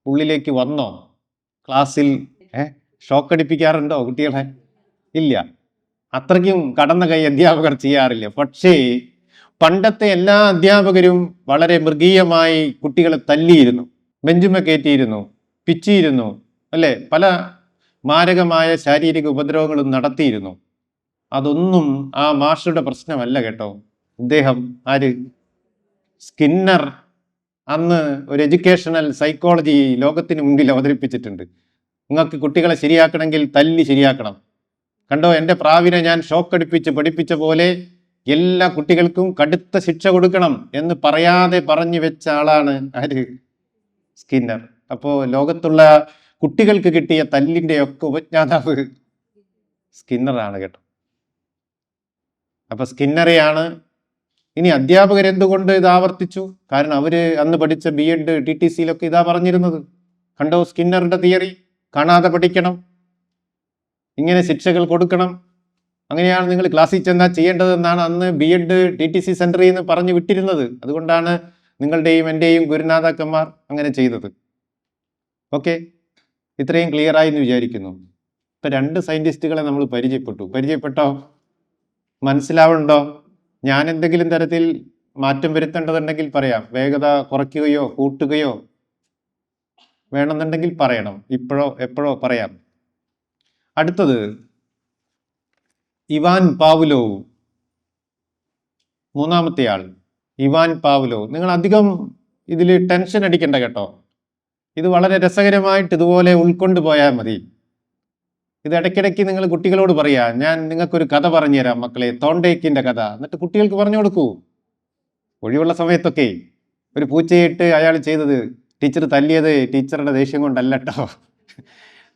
ഉള്ളിലേക്ക് വന്നോ? ക്ലാസ്സിൽ ഷോക്കടിപ്പിക്കാറുണ്ടോ കുട്ടികളെ? ഇല്ല. അത്രയ്ക്കും കടന്ന കൈ അധ്യാപകർ ചെയ്യാറില്ല. പക്ഷേ പണ്ടത്തെ എല്ലാ അധ്യാപകരും വളരെ മൃഗീയമായി കുട്ടികളെ തല്ലിയിരുന്നു, ബെഞ്ചുമ കയറ്റിയിരുന്നു, പിച്ചിയിരുന്നു, അല്ലേ? പല മാരകമായ ശാരീരിക ഉപദ്രവങ്ങളും നടത്തിയിരുന്നു. അതൊന്നും ആ മാസ്റ്ററുടെ പ്രശ്നമല്ല കേട്ടോ. ഇദ്ദേഹം ആര്? സ്കിന്നർ അന്ന് ഒരു എഡ്യൂക്കേഷണൽ സൈക്കോളജി ലോകത്തിന് മുമ്പിൽ അവതരിപ്പിച്ചിട്ടുണ്ട്. നിങ്ങൾക്ക് കുട്ടികളെ ശരിയാക്കണമെങ്കിൽ തല്ലി ശരിയാക്കണം. കണ്ടോ, എൻ്റെ പ്രാവിനെ ഞാൻ ഷോക്കടിപ്പിച്ച് പഠിപ്പിച്ച പോലെ എല്ലാ കുട്ടികൾക്കും കടുത്ത ശിക്ഷ കൊടുക്കണം എന്ന് പറയാതെ പറഞ്ഞു വെച്ച ആളാണ് ആര്? സ്കിന്നർ. അപ്പോൾ ലോകത്തുള്ള കുട്ടികൾക്ക് കിട്ടിയ തല്ലിൻ്റെ ഒക്കെ ഉപജ്ഞാതാവ് സ്കിന്നറാണ് കേട്ടോ. അപ്പൊ സ്കിന്നറെയാണ്. ഇനി അധ്യാപകരെന്തുകൊണ്ട് ഇത് ആവർത്തിച്ചു? കാരണം അവര് അന്ന് പഠിച്ച B.Ed TTC-യിലൊക്കെ ഇതാ പറഞ്ഞിരുന്നത്. കണ്ടോ സ്കിന്നറിന്റെ തിയറി? കാണാതെ പഠിക്കണം, ഇങ്ങനെ ശിക്ഷകൾ കൊടുക്കണം, അങ്ങനെയാണ് നിങ്ങൾ ക്ലാസ്സിൽ ചെന്നാൽ ചെയ്യേണ്ടതെന്നാണ് അന്ന് B.Ed TTC സെന്ററിൽ നിന്ന് പറഞ്ഞു വിട്ടിരുന്നത്. അതുകൊണ്ടാണ് നിങ്ങളുടെയും എൻ്റെയും ഗുരുനാഥാക്കന്മാർ അങ്ങനെ ചെയ്തത്. ഓക്കെ, ഇത്രയും ക്ലിയർ ആയി എന്ന് വിചാരിക്കുന്നു. ഇപ്പൊ 2 സയന്റിസ്റ്റുകളെ നമ്മൾ പരിചയപ്പെട്ടോ? മനസ്സിലാവുന്നുണ്ടോ? ഞാൻ എന്തെങ്കിലും തരത്തിൽ മാറ്റം വരുത്തേണ്ടതുണ്ടെങ്കിൽ പറയാം. വേഗത കുറയ്ക്കുകയോ കൂട്ടുകയോ വേണമെന്നുണ്ടെങ്കിൽ പറയണം. ഇപ്പോഴോ എപ്പോഴോ പറയാം. അടുത്തത് ഇവാൻ പാവ്ലോവ്, 3ാമത്തെ ആൾ ഇവാൻ പാവ്ലോവ്. നിങ്ങൾ അധികം ഇതിൽ ടെൻഷൻ അടിക്കണ്ട കേട്ടോ. ഇത് വളരെ രസകരമായിട്ട് ഇതുപോലെ ഉൾക്കൊണ്ടു പോയാൽ മതി. ഇത് ഇടയ്ക്കിടയ്ക്ക് നിങ്ങൾ കുട്ടികളോട് പറയാ, ഞാൻ നിങ്ങൾക്കൊരു കഥ പറഞ്ഞു തരാം മക്കളെ, തോണ്ടേക്കിൻ്റെ കഥ. എന്നിട്ട് കുട്ടികൾക്ക് പറഞ്ഞു കൊടുക്കൂ. ഒഴിവുള്ള സമയത്തൊക്കെ ഒരു പൂച്ചയിട്ട് അയാൾ ചെയ്തത്, ടീച്ചർ തല്ലിയത് ടീച്ചറുടെ ദേഷ്യം കൊണ്ടല്ല കേട്ടോ.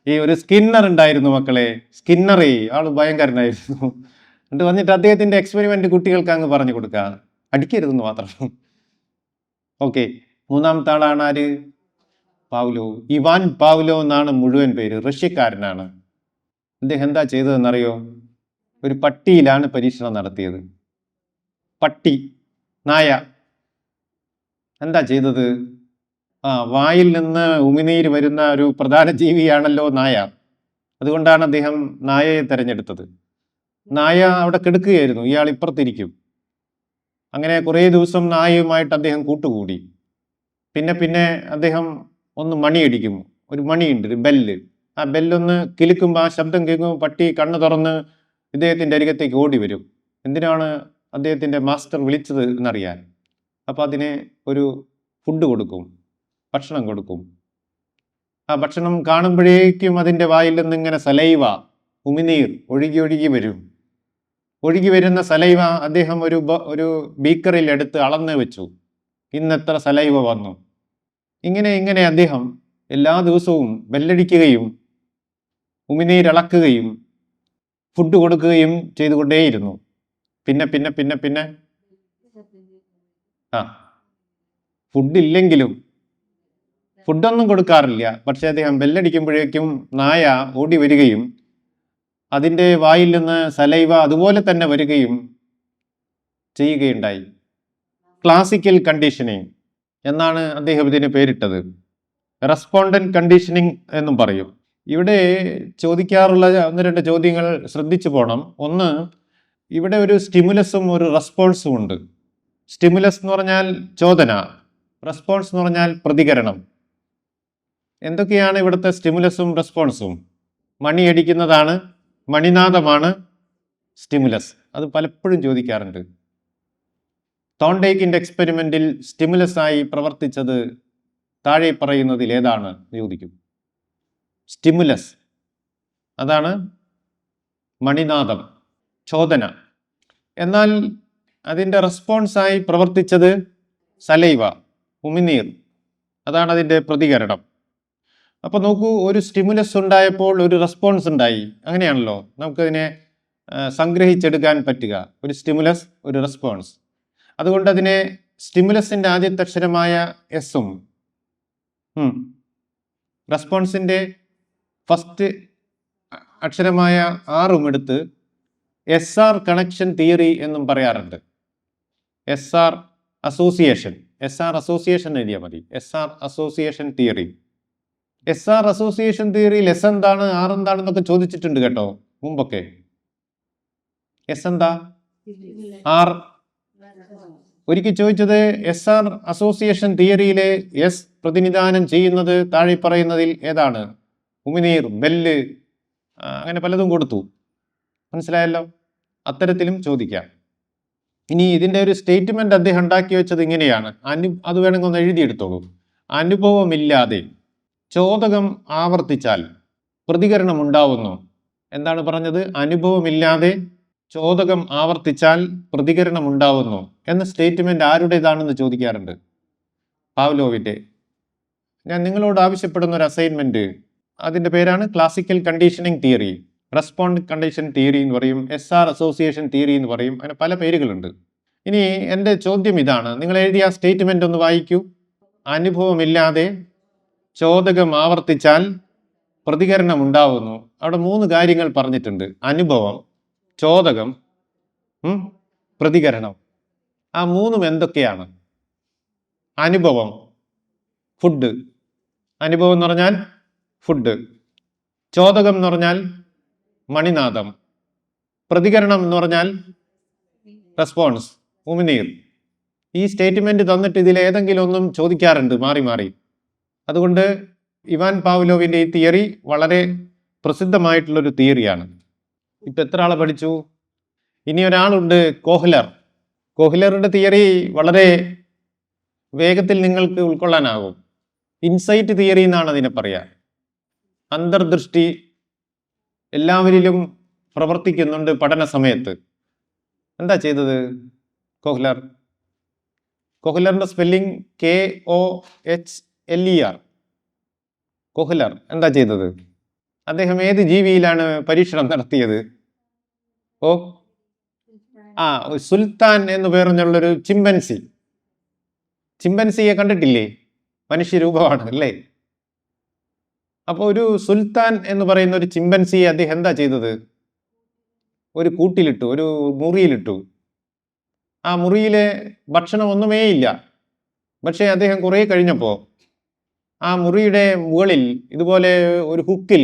ഈ ഒരു സ്കിന്നർ ഉണ്ടായിരുന്നു മക്കളെ, സ്കിന്നറേ, ആൾ ഭയങ്കരനായിരുന്നു. എന്നിട്ട് വന്നിട്ട് അദ്ദേഹത്തിൻ്റെ എക്സ്പെരിമെന്റ് കുട്ടികൾക്ക് അങ്ങ് പറഞ്ഞു കൊടുക്കുക, അടിക്കരുതെന്ന് മാത്രം. ഓക്കെ, 3ാമത്തെ ആളാണ് ആര്? പാവ്ലോവ്. ഇവാൻ പാവ്ലോവ് എന്നാണ് മുഴുവൻ പേര്. റഷ്യക്കാരനാണ്. അദ്ദേഹം എന്താ ചെയ്തതെന്നറിയോ? ഒരു പട്ടിയിലാണ് പരീക്ഷണം നടത്തിയത്. പട്ടി, നായ. എന്താ ചെയ്തത്? വായിൽ നിന്ന് ഉമിനീര് വരുന്ന ഒരു പ്രധാന ജീവിയാണല്ലോ നായ. അതുകൊണ്ടാണ് അദ്ദേഹം നായയെ തിരഞ്ഞെടുത്തത്. നായ അവിടെ കിടക്കുകയായിരുന്നു, ഇയാൾ ഇപ്പുറത്തിരിക്കും. അങ്ങനെ കുറേ ദിവസം നായയുമായിട്ട് അദ്ദേഹം കൂട്ടുകൂടി. പിന്നെ അദ്ദേഹം ഒന്ന് മണിയടിക്കും. ഒരു മണിയുണ്ട്, ഒരു ബെല്ല്. ആ ബെല്ലൊന്ന് കിലുക്കുമ്പോൾ, ആ ശബ്ദം കേൾക്കുമ്പോൾ പട്ടി കണ്ണ് തുറന്ന് ഇദ്ദേഹത്തിൻ്റെ അരികത്തേക്ക് ഓടി വരും. എന്തിനാണ് അദ്ദേഹത്തിൻ്റെ മാസ്റ്റർ വിളിച്ചത് എന്നറിയാൻ. അപ്പോൾ അതിന് ഒരു ഫുഡ് കൊടുക്കും, ഭക്ഷണം കൊടുക്കും. ആ ഭക്ഷണം കാണുമ്പോഴേക്കും അതിൻ്റെ വായിൽ നിന്ന് ഇങ്ങനെ സലൈവ, ഉമിനീർ ഒഴുകി ഒഴുകി വരും. ഒഴുകി വരുന്ന സലൈവ അദ്ദേഹം ഒരു ബീക്കറിൽ എടുത്ത് അളന്ന് വെച്ചു. ഇന്നെത്ര സലൈവ വന്നു. ഇങ്ങനെ അദ്ദേഹം എല്ലാ ദിവസവും ബെല്ലടിക്കുകയും ഉമിനീരളക്കുകയും ഫുഡ് കൊടുക്കുകയും ചെയ്തുകൊണ്ടേയിരുന്നു. പിന്നെ പിന്നെ പിന്നെ പിന്നെ ഫുഡില്ലെങ്കിലും, ഫുഡൊന്നും കൊടുക്കാറില്ല, പക്ഷെ അദ്ദേഹം ബെല്ലടിക്കുമ്പോഴേക്കും നായ ഓടി വരികയും അതിൻ്റെ വായിൽ നിന്ന് സലൈവ അതുപോലെ തന്നെ വരികയും ചെയ്യുകയുണ്ടായി. ക്ലാസിക്കൽ കണ്ടീഷനിങ് എന്നാണ് അദ്ദേഹം ഇതിന് പേരിട്ടത്. റെസ്പോണ്ടന്റ് കണ്ടീഷനിങ് എന്നും പറയും. ഇവിടെ ചോദിക്കാറുള്ള 1-2 ചോദ്യങ്ങൾ ശ്രദ്ധിച്ചു പോകണം. ഒന്ന്, ഇവിടെ ഒരു സ്റ്റിമുലസും ഒരു റെസ്പോൺസും ഉണ്ട്. സ്റ്റിമുലസ് എന്ന് പറഞ്ഞാൽ ചോദന, റെസ്പോൺസ് എന്ന് പറഞ്ഞാൽ പ്രതികരണം. എന്തൊക്കെയാണ് ഇവിടുത്തെ സ്റ്റിമുലസും റെസ്പോൺസും? മണിയടിക്കുന്നതാണ്, മണിനാദമാണ് സ്റ്റിമുലസ്. അത് പലപ്പോഴും ചോദിക്കാറുണ്ട്. തോണ്ടേക്കിൻ്റെ എക്സ്പെരിമെന്റിൽ സ്റ്റിമുലസ് ആയി പ്രവർത്തിച്ചത് താഴെ പറയുന്നതിൽ ഏതാണ് ചോദിക്കും. സ്റ്റിമുലസ് അതാണ് മണിനാദം, ചോദന. എന്നാൽ അതിൻ്റെ റെസ്പോൺസായി പ്രവർത്തിച്ചത് സലൈവ, ഉമിനീർ. അതാണ് അതിൻ്റെ പ്രതികരണം. അപ്പോൾ നോക്കൂ, ഒരു സ്റ്റിമുലസ് ഉണ്ടായപ്പോൾ ഒരു റെസ്പോൺസ് ഉണ്ടായി. അങ്ങനെയാണല്ലോ നമുക്കതിനെ സംഗ്രഹിച്ചെടുക്കാൻ പറ്റുക. ഒരു സ്റ്റിമുലസ്, ഒരു റെസ്പോൺസ്. അതുകൊണ്ട് അതിനെ സ്റ്റിമുലസിൻ്റെ ആദ്യത്തെ അക്ഷരമായ എസും റെസ്പോൺസിൻ്റെ ഫസ്റ്റ് അക്ഷരമായ ആറും എടുത്ത് SR കണക്ഷൻ തിയറി എന്നും പറയാറുണ്ട്. SR അസോസിയേഷൻ, SR അസോസിയേഷൻ എഴുതിയാൽ മതി. SR association theory. SR association തിയറിയിൽ എസ് എന്താണ്, ആർ എന്താണെന്നൊക്കെ ചോദിച്ചിട്ടുണ്ട് കേട്ടോ മുമ്പൊക്കെ. എസ് എന്താ, ആർ. ഒരിക്കൽ ചോദിച്ചത് SR അസോസിയേഷൻ തിയറിയിലെ എസ് പ്രതിനിധാനം ചെയ്യുന്നത് താഴെ പറയുന്നതിൽ ഏതാണ്? ഉമിനീർ, ബെല്ല്, അങ്ങനെ പലതും കൊടുത്തു. മനസ്സിലായല്ലോ? അത്തരത്തിലും ചോദിക്കാം. ഇനി ഇതിൻ്റെ ഒരു സ്റ്റേറ്റ്മെന്റ് അദ്ദേഹം ഉണ്ടാക്കി വെച്ചത് ഇങ്ങനെയാണ്. അത് വേണമെങ്കിൽ ഒന്ന് എഴുതിയെടുത്തോളൂ. അനുഭവമില്ലാതെ ചോദകം ആവർത്തിച്ചാൽ പ്രതികരണം ഉണ്ടാവുന്നു. എന്താണ് പറഞ്ഞത്? അനുഭവമില്ലാതെ ചോദകം ആവർത്തിച്ചാൽ പ്രതികരണം ഉണ്ടാവുന്നു എന്ന സ്റ്റേറ്റ്മെന്റ് ആരുടേതാണെന്ന് ചോദിക്കാറുണ്ട്. പാവ്ലോവിൻ്റെ. ഞാൻ നിങ്ങളോട് ആവശ്യപ്പെടുന്ന ഒരു അസൈൻമെന്റ്, അതിൻ്റെ പേരാണ് classical conditioning theory. Respond condition theory എന്ന് പറയും, SR അസോസിയേഷൻ തിയറി എന്ന് പറയും. അങ്ങനെ പല പേരുകളുണ്ട്. ഇനി എൻ്റെ ചോദ്യം ഇതാണ്, നിങ്ങൾ എഴുതിയ സ്റ്റേറ്റ്മെന്റ് ഒന്ന് വായിക്കൂ. അനുഭവമില്ലാതെ ചോദകം ആവർത്തിച്ചാൽ പ്രതികരണം ഉണ്ടാവുന്നു. അവിടെ 3 കാര്യങ്ങൾ പറഞ്ഞിട്ടുണ്ട്: അനുഭവം, ചോദകം, പ്രതികരണം. ആ 3ഉം എന്തൊക്കെയാണ്? അനുഭവം, ഫുഡ്. അനുഭവം എന്ന് പറഞ്ഞാൽ ഫുഡ്. ചോദകം എന്ന് പറഞ്ഞാൽ മണിനാദം. പ്രതികരണം എന്ന് പറഞ്ഞാൽ റെസ്പോൺസ്, ഉമിനീർ. ഈ സ്റ്റേറ്റ്മെന്റ് തന്നിട്ട് ഇതിൽ ഏതെങ്കിലും ഒന്നും ചോദിക്കാറുണ്ട് മാറി മാറി. അതുകൊണ്ട് ഇവാൻ പാവ്ലോവിൻ്റെ ഈ തിയറി വളരെ പ്രസിദ്ധമായിട്ടുള്ളൊരു തിയറിയാണ്. ഇപ്പം എത്ര ആളെ പഠിച്ചു? ഇനി ഒരാളുണ്ട്, കോഹ്ലർ. കോഹ്ലറുടെ തിയറി വളരെ വേഗത്തിൽ നിങ്ങൾക്ക് ഉൾക്കൊള്ളാനാകും. ഇൻസൈറ്റ് തിയറി എന്നാണ് അതിനെ പറയുക. അന്തർദൃഷ്ടി എല്ലാവരിലും പ്രവർത്തിക്കുന്നുണ്ട് പഠന സമയത്ത്. എന്താ ചെയ്തത് കോഹ്ലർ? കോഹ്ലറിന്റെ സ്പെല്ലിംഗ് KOHLER. കോഹ്ലർ എന്താ ചെയ്തത്? അദ്ദേഹം ഏത് ജീവിയിലാണ് പരീക്ഷണം നടത്തിയത്? സുൽത്താൻ എന്ന് പറഞ്ഞുള്ളൊരു ചിമ്പൻസി. ചിമ്പൻസിയെ കണ്ടിട്ടില്ലേ? മനുഷ്യരൂപമാണ് അല്ലേ? അപ്പോൾ ഒരു സുൽത്താൻ എന്ന് പറയുന്ന ഒരു ചിമ്പൻസിയെ അദ്ദേഹം എന്താ ചെയ്തത്? ഒരു കൂട്ടിലിട്ടു, ഒരു മുറിയിലിട്ടു. ആ മുറിയിലെ ഭക്ഷണം ഒന്നുമേ ഇല്ല. പക്ഷേ അദ്ദേഹം കുറേ കഴിഞ്ഞപ്പോൾ ആ മുറിയുടെ മുകളിൽ ഇതുപോലെ ഒരു ഹുക്കിൽ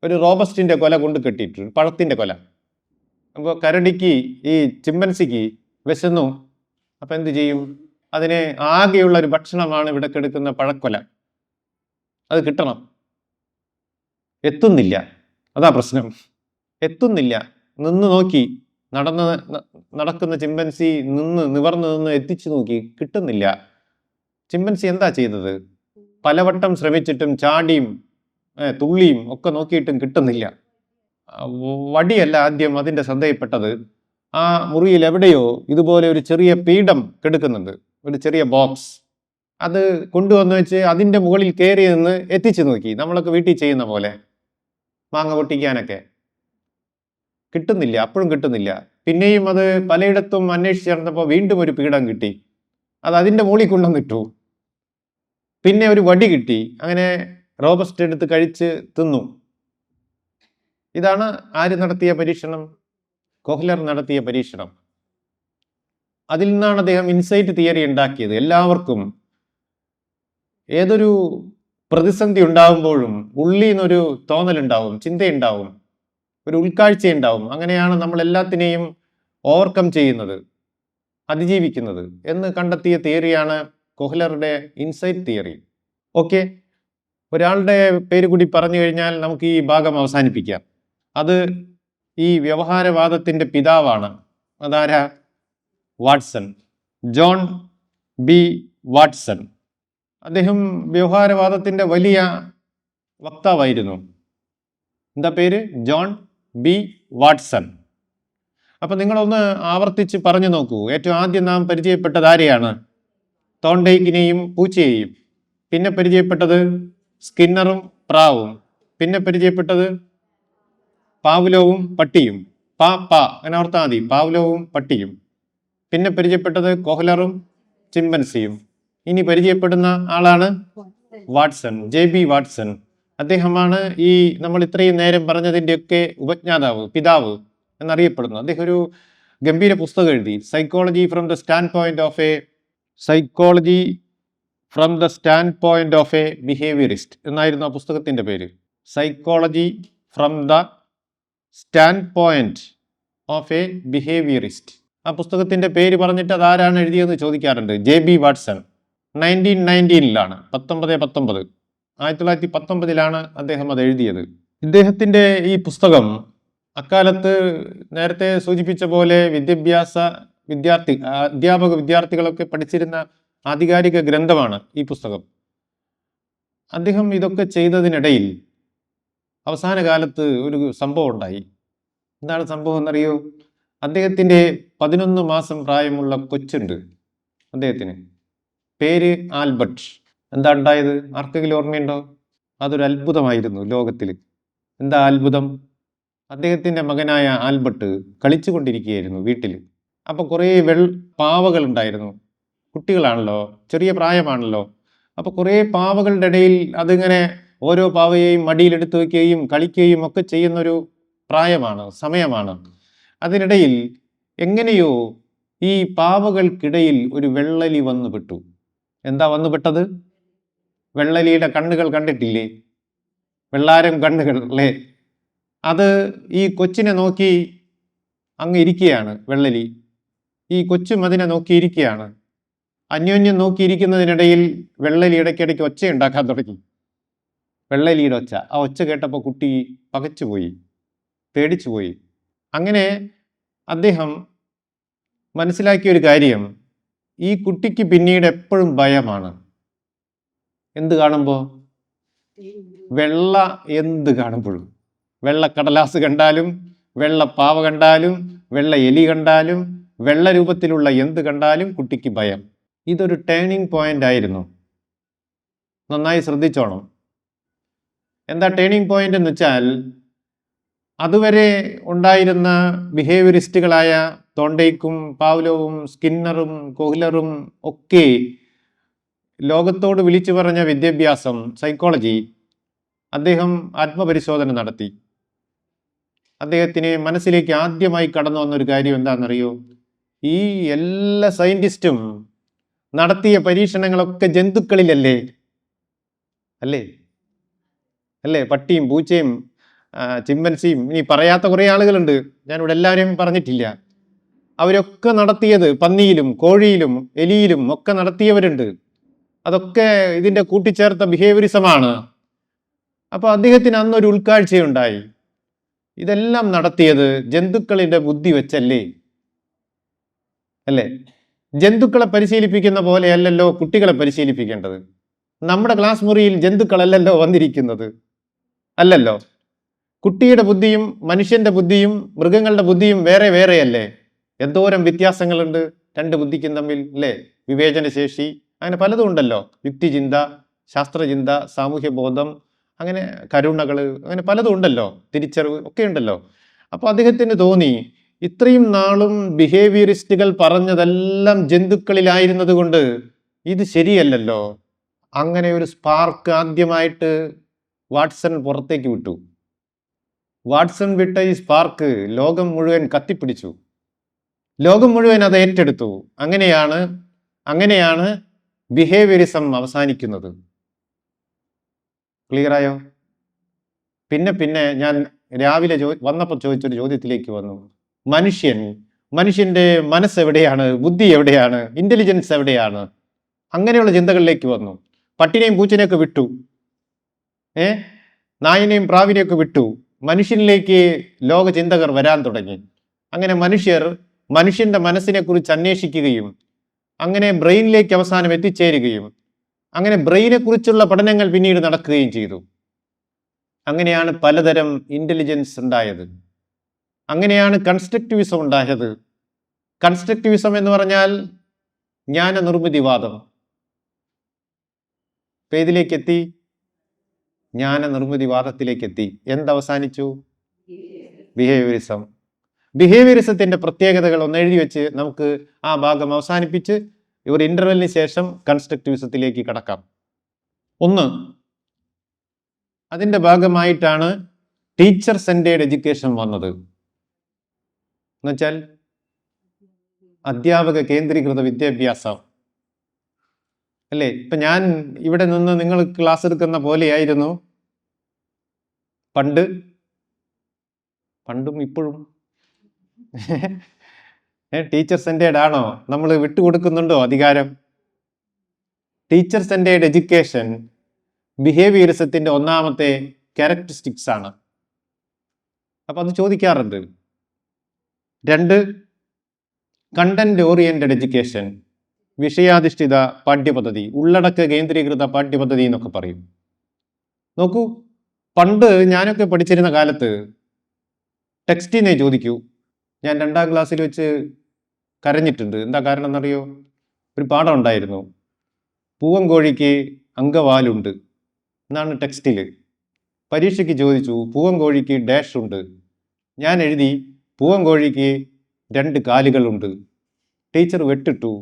ഒരു റോബസ്റ്റിൻ്റെ കൊല കൊണ്ട് കെട്ടിയിട്ടുണ്ട്, പഴത്തിൻ്റെ കൊല. അപ്പോൾ കരടിക്ക്, ഈ ചിമ്പൻസിക്ക് വിശന്നു. അപ്പം എന്ത് ചെയ്യും? അതിന് ആകെയുള്ള ഒരു ഭക്ഷണമാണ് ഇവിടെ കിടക്കുന്ന പഴക്കൊല. അത് കിട്ടണം. എത്തുന്നില്ല. അതാ പ്രശ്നം. എത്തുന്നില്ല. നിന്ന് നോക്കി, നടക്കുന്ന ചിമ്പൻസി നിവർന്ന് നിന്ന് എത്തിച്ചു നോക്കി, കിട്ടുന്നില്ല. ചിമ്പൻസി എന്താ ചെയ്തത്? പലവട്ടം ശ്രമിച്ചിട്ടും ചാടിയും തുള്ളിയും ഒക്കെ നോക്കിയിട്ടും കിട്ടുന്നില്ല. വടിയല്ല ആദ്യം അതിൻ്റെ ശ്രദ്ധയിൽപ്പെട്ടത്. ആ മുറിയിൽ എവിടെയോ ഇതുപോലെ ഒരു ചെറിയ പീഠം കിടക്കുന്നുണ്ട്, ഒരു ചെറിയ ബോക്സ്. അത് കൊണ്ടുവന്ന് വെച്ച് അതിൻ്റെ മുകളിൽ കയറി നിന്ന് എത്തിച്ചു നോക്കി, നമ്മളൊക്കെ വീട്ടിൽ ചെയ്യുന്ന പോലെ മാങ്ങ പൊട്ടിക്കാനൊക്കെ. കിട്ടുന്നില്ല, അപ്പോഴും കിട്ടുന്നില്ല. പിന്നെയും അത് പലയിടത്തും അന്വേഷിച്ച് ചേർന്നപ്പോൾ വീണ്ടും ഒരു പീഠം കിട്ടി, അത് അതിൻ്റെ മുകളിൽ കൊണ്ടുവന്നിട്ടു. പിന്നെ ഒരു വടി കിട്ടി, അങ്ങനെ റോബസ്റ്റ് എടുത്ത് കഴിച്ച് തിന്നു. ഇതാണ് ആര് നടത്തിയ പരീക്ഷണം? കൊഹ്ലർ നടത്തിയ പരീക്ഷണം. അതിൽ നിന്നാണ് അദ്ദേഹം ഇൻസൈറ്റ് തിയറി ഉണ്ടാക്കിയത്. എല്ലാവർക്കും ഏതൊരു പ്രതിസന്ധി ഉണ്ടാകുമ്പോഴും ഉള്ളിൽ നിന്നൊരു തോന്നലുണ്ടാവും, ചിന്തയുണ്ടാവും, ഒരു ഉൾക്കാഴ്ചയുണ്ടാവും. അങ്ങനെയാണ് നമ്മൾ എല്ലാത്തിനെയും ഓവർകം ചെയ്യുന്നത്, അതിജീവിക്കുന്നത് എന്ന് കണ്ടെത്തിയ തിയറിയാണ് കൊഹ്ലറുടെ ഇൻസൈറ്റ് തിയറി. ഓക്കെ, ഒരാളുടെ പേര് കൂടി പറഞ്ഞു കഴിഞ്ഞാൽ നമുക്ക് ഈ ഭാഗം അവസാനിപ്പിക്കാം. അത് ഈ വ്യവഹാരവാദത്തിൻ്റെ പിതാവാണ്. അതാരാ? Watson, John B Watson. അദ്ദേഹം വ്യവഹാരവാദത്തിൻ്റെ വലിയ വക്താവായിരുന്നു. എന്താ പേര്? John B Watson. അപ്പം നിങ്ങളൊന്ന് ആവർത്തിച്ച് പറഞ്ഞു നോക്കൂ. ഏറ്റവും ആദ്യം നാം പരിചയപ്പെട്ടത് ആരെയാണ്? തോണ്ടൈക്കിനെയും പൂച്ചയെയും. പിന്നെ പരിചയപ്പെട്ടത് സ്കിന്നറും പ്രാവും. പിന്നെ പരിചയപ്പെട്ടത് പാവ്ലോവും പട്ടിയും. അങ്ങനെ ഓർത്താൽ മതി, പാവ്ലോവും പട്ടിയും. പിന്നെ പരിചയപ്പെട്ടത് കൊഹ്ലറും ചിമ്പൻസിയും. ഇനി പരിചയപ്പെടുന്ന ആളാണ് വാട്സൺ, JB വാട്സൺ. അദ്ദേഹമാണ് ഈ നമ്മൾ ഇത്രയും നേരം പറഞ്ഞതിൻ്റെയൊക്കെ ഉപജ്ഞാതാവ്, പിതാവ് എന്നറിയപ്പെടുന്നു. അദ്ദേഹം ഒരു ഗംഭീര പുസ്തകം എഴുതി, psychology from the stand point of A behaviourist എന്നായിരുന്നു ആ പുസ്തകത്തിൻ്റെ പേര്. Psychology from the stand point of A behaviourist. ആ പുസ്തകത്തിൻ്റെ പേര് പറഞ്ഞിട്ട് അതാരാണ് എഴുതിയതെന്ന് ചോദിക്കാറുണ്ട്. JB Watson. 1919 1919 അദ്ദേഹം അത് എഴുതിയത്. ഇദ്ദേഹത്തിൻ്റെ ഈ പുസ്തകം അക്കാലത്ത് നേരത്തെ സൂചിപ്പിച്ച പോലെ അധ്യാപക വിദ്യാർത്ഥികളൊക്കെ പഠിച്ചിരുന്ന ആധികാരിക ഗ്രന്ഥമാണ് ഈ പുസ്തകം. അദ്ദേഹം ഇതൊക്കെ ചെയ്തതിനിടയിൽ അവസാന കാലത്ത് ഒരു സംഭവം ഉണ്ടായി. എന്താണ് സംഭവം എന്നറിയോ? അദ്ദേഹത്തിൻ്റെ 11 മാസം പ്രായമുള്ള കൊച്ചുണ്ട്. അദ്ദേഹത്തിന് പേര് ആൽബർട്ട്. എന്താ ഉണ്ടായത്? ആർക്കെങ്കിലും ഓർമ്മയുണ്ടോ? അതൊരു അത്ഭുതമായിരുന്നു ലോകത്തിൽ. എന്താ അത്ഭുതം? അദ്ദേഹത്തിൻ്റെ മകനായ ആൽബർട്ട് കളിച്ചു കൊണ്ടിരിക്കുകയായിരുന്നു വീട്ടിൽ. അപ്പോൾ കുറേ പാവകൾ ഉണ്ടായിരുന്നു. കുട്ടികളാണല്ലോ, ചെറിയ പ്രായമാണല്ലോ. അപ്പോൾ കുറേ പാവകളുടെ ഇടയിൽ അതിങ്ങനെ ഓരോ പാവയെയും മടിയിലെടുത്ത് വയ്ക്കുകയും കളിക്കുകയും ഒക്കെ ചെയ്യുന്നൊരു സമയമാണ്. അതിനിടയിൽ എങ്ങനെയോ ഈ പാവകൾക്കിടയിൽ ഒരു വെള്ളലി വന്നു പെട്ടു. എന്താ വന്നു പെട്ടത്? വെള്ളലിയുടെ കണ്ണുകൾ കണ്ടിട്ടില്ലേ? വെള്ളാരം കണ്ണുകൾ അല്ലേ? അത് ഈ കൊച്ചിനെ നോക്കി അങ്ങ് ഇരിക്കുകയാണ് വെള്ളലി. ഈ കൊച്ചും അതിനെ നോക്കിയിരിക്കുകയാണ്. അന്യോന്യം നോക്കിയിരിക്കുന്നതിനിടയിൽ വെള്ളലി ഇടയ്ക്കിടയ്ക്ക് ഒച്ച ഉണ്ടാക്കാൻ തുടങ്ങി. വെള്ളലിയുടെ ഒച്ച. ആ ഒച്ച കേട്ടപ്പോൾ കുട്ടി പകച്ചുപോയി, പേടിച്ചുപോയി. അങ്ങനെ അദ്ദേഹം മനസ്സിലാക്കിയ ഒരു കാര്യം, ഈ കുട്ടിക്ക് പിന്നീട് എപ്പോഴും ഭയമാണ്. എന്ത് കാണുമ്പോൾ? എന്ത് കാണുമ്പോഴും. വെള്ള കടലാസ് കണ്ടാലും, വെള്ള പാവ കണ്ടാലും, വെള്ള എലി കണ്ടാലും, വെള്ള രൂപത്തിലുള്ള എന്ത് കണ്ടാലും കുട്ടിക്ക് ഭയം. ഇതൊരു ടേണിംഗ് പോയിന്റ് ആയിരുന്നു. നന്നായി ശ്രദ്ധിച്ചോണം. എന്താ ടേണിംഗ് പോയിന്റ് എന്ന് വെച്ചാൽ, അതുവരെ ഉണ്ടായിരുന്ന ബിഹേവിയറിസ്റ്റുകളായ തോണ്ടൈക്കും പാവ്ലോവും സ്കിന്നറും കൊഹ്ലറും ഒക്കെ ലോകത്തോട് വിളിച്ചു പറഞ്ഞ വിദ്യാഭ്യാസം, സൈക്കോളജി, അദ്ദേഹം ആത്മപരിശോധന നടത്തി. അദ്ദേഹത്തിന് മനസ്സിലേക്ക് ആദ്യമായി കടന്നു വന്നൊരു കാര്യം എന്താണെന്നറിയോ? ഈ എല്ലാ സയന്റിസ്റ്റും നടത്തിയ പരീക്ഷണങ്ങളൊക്കെ ജന്തുക്കളിലല്ലേ? അല്ലേ? പട്ടിയും പൂച്ചയും ചിമ്പൻസിയും, ഇനി പറയാത്ത കുറേ ആളുകളുണ്ട്, ഞാനിവിടെ എല്ലാവരെയും പറഞ്ഞിട്ടില്ല. അവരൊക്കെ നടത്തിയത് പന്നിയിലും കോഴിയിലും എലിയിലും ഒക്കെ നടത്തിയവരുണ്ട്. അതൊക്കെ ഇതിൻ്റെ കൂട്ടിച്ചേർത്ത ബിഹേവിയറിസമാണ്. അപ്പോൾ അദ്ദേഹത്തിന് അന്നൊരു ഉൾക്കാഴ്ചയുണ്ടായി. ഇതെല്ലാം നടത്തിയത് ജന്തുക്കളുടെ ബുദ്ധി വെച്ചല്ലേ? അല്ലേ? ജന്തുക്കളെ പരിശീലിപ്പിക്കുന്ന പോലെയല്ലല്ലോ കുട്ടികളെ പരിശീലിപ്പിക്കേണ്ടത്. നമ്മുടെ ക്ലാസ് മുറിയിൽ ജന്തുക്കളല്ലല്ലോ വന്നിരിക്കുന്നത്, അല്ലല്ലോ. കുട്ടിയുടെ ബുദ്ധിയും മനുഷ്യന്റെ ബുദ്ധിയും മൃഗങ്ങളുടെ ബുദ്ധിയും വേറെ വേറെയല്ലേ? എന്തോരം വ്യത്യാസങ്ങളുണ്ട് രണ്ട് ബുദ്ധിക്കും തമ്മിൽ, അല്ലേ? വിവേചനശേഷി, അങ്ങനെ പലതും ഉണ്ടല്ലോ. യുക്തിചിന്ത, ശാസ്ത്രചിന്ത, സാമൂഹ്യ ബോധം, അങ്ങനെ കരുണകൾ, അങ്ങനെ പലതും ഉണ്ടല്ലോ. തിരിച്ചറിവ് ഒക്കെ ഉണ്ടല്ലോ. അപ്പോൾ അദ്ദേഹത്തിന് തോന്നി, ഇത്രയും നാളും ബിഹേവിയറിസ്റ്റുകൾ പറഞ്ഞതെല്ലാം ജന്തുക്കളിലായിരുന്നത് കൊണ്ട് ഇത് ശരിയല്ലല്ലോ. അങ്ങനെ ഒരു സ്പാർക്ക് ആദ്യമായിട്ട് വാട്സൺ പുറത്തേക്ക് വിട്ടു. വാട്സൺ വിട്ട ഈ സ്പാർക്ക് ലോകം മുഴുവൻ കത്തിപ്പിടിച്ചു. ലോകം മുഴുവൻ അത് ഏറ്റെടുത്തു. അങ്ങനെയാണ് ബിഹേവിയറിസം അവസാനിക്കുന്നത്. ക്ലിയറായോ? പിന്നെ ഞാൻ രാവിലെ വന്നപ്പോൾ ചോദിച്ചൊരു ചോദ്യത്തിലേക്ക് വന്നു. മനുഷ്യന്റെ മനസ്സ് എവിടെയാണ്? ബുദ്ധി എവിടെയാണ്? ഇന്റലിജൻസ് എവിടെയാണ്? അങ്ങനെയുള്ള ചിന്തകളിലേക്ക് വന്നു. പട്ടിനെയും പൂച്ചനെയൊക്കെ വിട്ടു, നായനെയും പ്രാവിനെയൊക്കെ വിട്ടു. മനുഷ്യനിലേക്ക് ലോക ചിന്തകർ വരാൻ തുടങ്ങി. അങ്ങനെ മനുഷ്യന്റെ മനസ്സിനെ കുറിച്ച് അന്വേഷിക്കുകയും അങ്ങനെ ബ്രെയിനിലേക്ക് അവസാനം എത്തിച്ചേരുകയും അങ്ങനെ ബ്രെയിനെ കുറിച്ചുള്ള പഠനങ്ങൾ പിന്നീട് നടക്കുകയും ചെയ്തു. അങ്ങനെയാണ് പലതരം ഇന്റലിജൻസ് ഉണ്ടായത്. അങ്ങനെയാണ് കൺസ്ട്രക്റ്റിവിസം ഉണ്ടായത്. കൺസ്ട്രക്റ്റിവിസം എന്ന് പറഞ്ഞാൽ ജ്ഞാന നിർമ്മിതിവാദം. ഏതിലേക്ക് എത്തി? ജ്ഞാന നിർമ്മിതിവാദത്തിലേക്ക് എത്തി. എന്തവസാനിച്ചു? ബിഹേവിയറിസം. ബിഹേവിയറിസത്തിന്റെ പ്രത്യേകതകൾ ഒന്ന് എഴുതി വെച്ച് നമുക്ക് ആ ഭാഗം അവസാനിപ്പിച്ച് ഒരു ഇന്റർവെല്ലിന് ശേഷം കൺസ്ട്രക്റ്റിവിസത്തിലേക്ക് കടക്കാം. ഒന്ന്, അതിന്റെ ഭാഗമായിട്ടാണ് ടീച്ചർ സെന്റേർഡ് എഡ്യൂക്കേഷൻ വന്നത്. എന്നുവെച്ചാൽ അധ്യാപക കേന്ദ്രീകൃത വിദ്യാഭ്യാസം, അല്ലേ? ഇപ്പൊ ഞാൻ ഇവിടെ നിന്ന് നിങ്ങൾ ക്ലാസ് എടുക്കുന്ന പോലെയായിരുന്നു പണ്ടും ഇപ്പോഴും. ടീച്ചർ സെന്റേർഡ് ആണോ? നമ്മൾ വിട്ടുകൊടുക്കുന്നുണ്ടോ അധികാരം? ടീച്ചർ സെന്റേർഡ് എഡ്യൂക്കേഷൻ ബിഹേവിയറിസത്തിന്റെ ഒന്നാമത്തെ ക്യാരക്ടറിസ്റ്റിക്സ് ആണ്. അപ്പൊ അത് ചോദിക്കാറുണ്ട്. 2, കണ്ടന്റ് ഓറിയന്റഡ് എഡ്യൂക്കേഷൻ, വിഷയാധിഷ്ഠിത പാഠ്യപദ്ധതി, ഉള്ളടക്ക കേന്ദ്രീകൃത പാഠ്യപദ്ധതി എന്നൊക്കെ പറയും. നോക്കൂ, പണ്ട് ഞാനൊക്കെ പഠിച്ചിരുന്ന കാലത്ത് ടെക്സ്റ്റിനെ ചോദിക്കൂ. ഞാൻ 2ാം ക്ലാസ്സിൽ വെച്ച് കരഞ്ഞിട്ടുണ്ട്. എന്താ കാരണം എന്നറിയോ? ഒരു പാഠം ഉണ്ടായിരുന്നു, പൂവൻകോഴിക്ക് അങ്കവാലുണ്ട് എന്നാണ് ടെക്സ്റ്റിൽ. പരീക്ഷയ്ക്ക് ചോദിച്ചു, പൂവൻകോഴിക്ക് ഡാഷ് ഉണ്ട്. ഞാൻ എഴുതി, പൂവൻകോഴിക്ക് 2 കാലുകളുണ്ട്. ടീച്ചർ വെട്ടിട്ടു,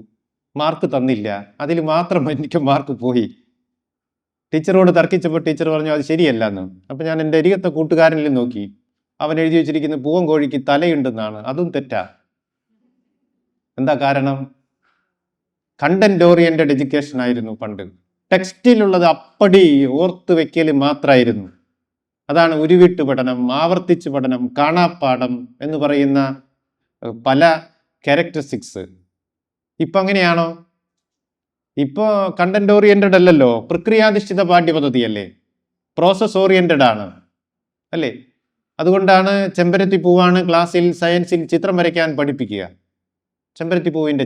മാർക്ക് തന്നില്ല. അതിൽ മാത്രം എനിക്ക് മാർക്ക് പോയി. ടീച്ചറോട് തർക്കിച്ചപ്പോൾ ടീച്ചർ പറഞ്ഞു അത് ശരിയല്ല എന്ന്. അപ്പം ഞാൻ എൻ്റെ അരികത്തെ കൂട്ടുകാരനിൽ നോക്കി, അവൻ എഴുതി വെച്ചിരിക്കുന്നത് പൂവൻകോഴിക്ക് തലയുണ്ടെന്നാണ്. അതും തെറ്റാ. എന്താ കാരണം? കണ്ടന്റ് ഓറിയന്റഡ് എഡ്യൂക്കേഷൻ ആയിരുന്നു പണ്ട്. ടെക്സ്റ്റിലുള്ളത് അപ്പടി ഓർത്ത് വെക്കൽ മാത്രമായിരുന്നു. അതാണ് ഉരുവിട്ട് പഠനം, ആവർത്തിച്ച് പഠനം, കാണാപ്പാഠം എന്ന് പറയുന്ന പല ക്യാരക്ടറിസ്റ്റിക്സ്. ഇപ്പൊ അങ്ങനെയാണോ? ഇപ്പോ കണ്ടന്റ് ഓറിയന്റഡ് അല്ലല്ലോ, പ്രക്രിയാധിഷ്ഠിത പാഠ്യപദ്ധതി അല്ലേ, പ്രോസസ് ഓറിയന്റഡ് ആണ്, അല്ലേ? അതുകൊണ്ടാണ് ചെമ്പരത്തി പൂവാണ് ക്ലാസ്സിൽ സയൻസിൽ ചിത്രം വരയ്ക്കാൻ പഠിപ്പിക്കുക. ചെമ്പരത്തി പൂവിന്റെ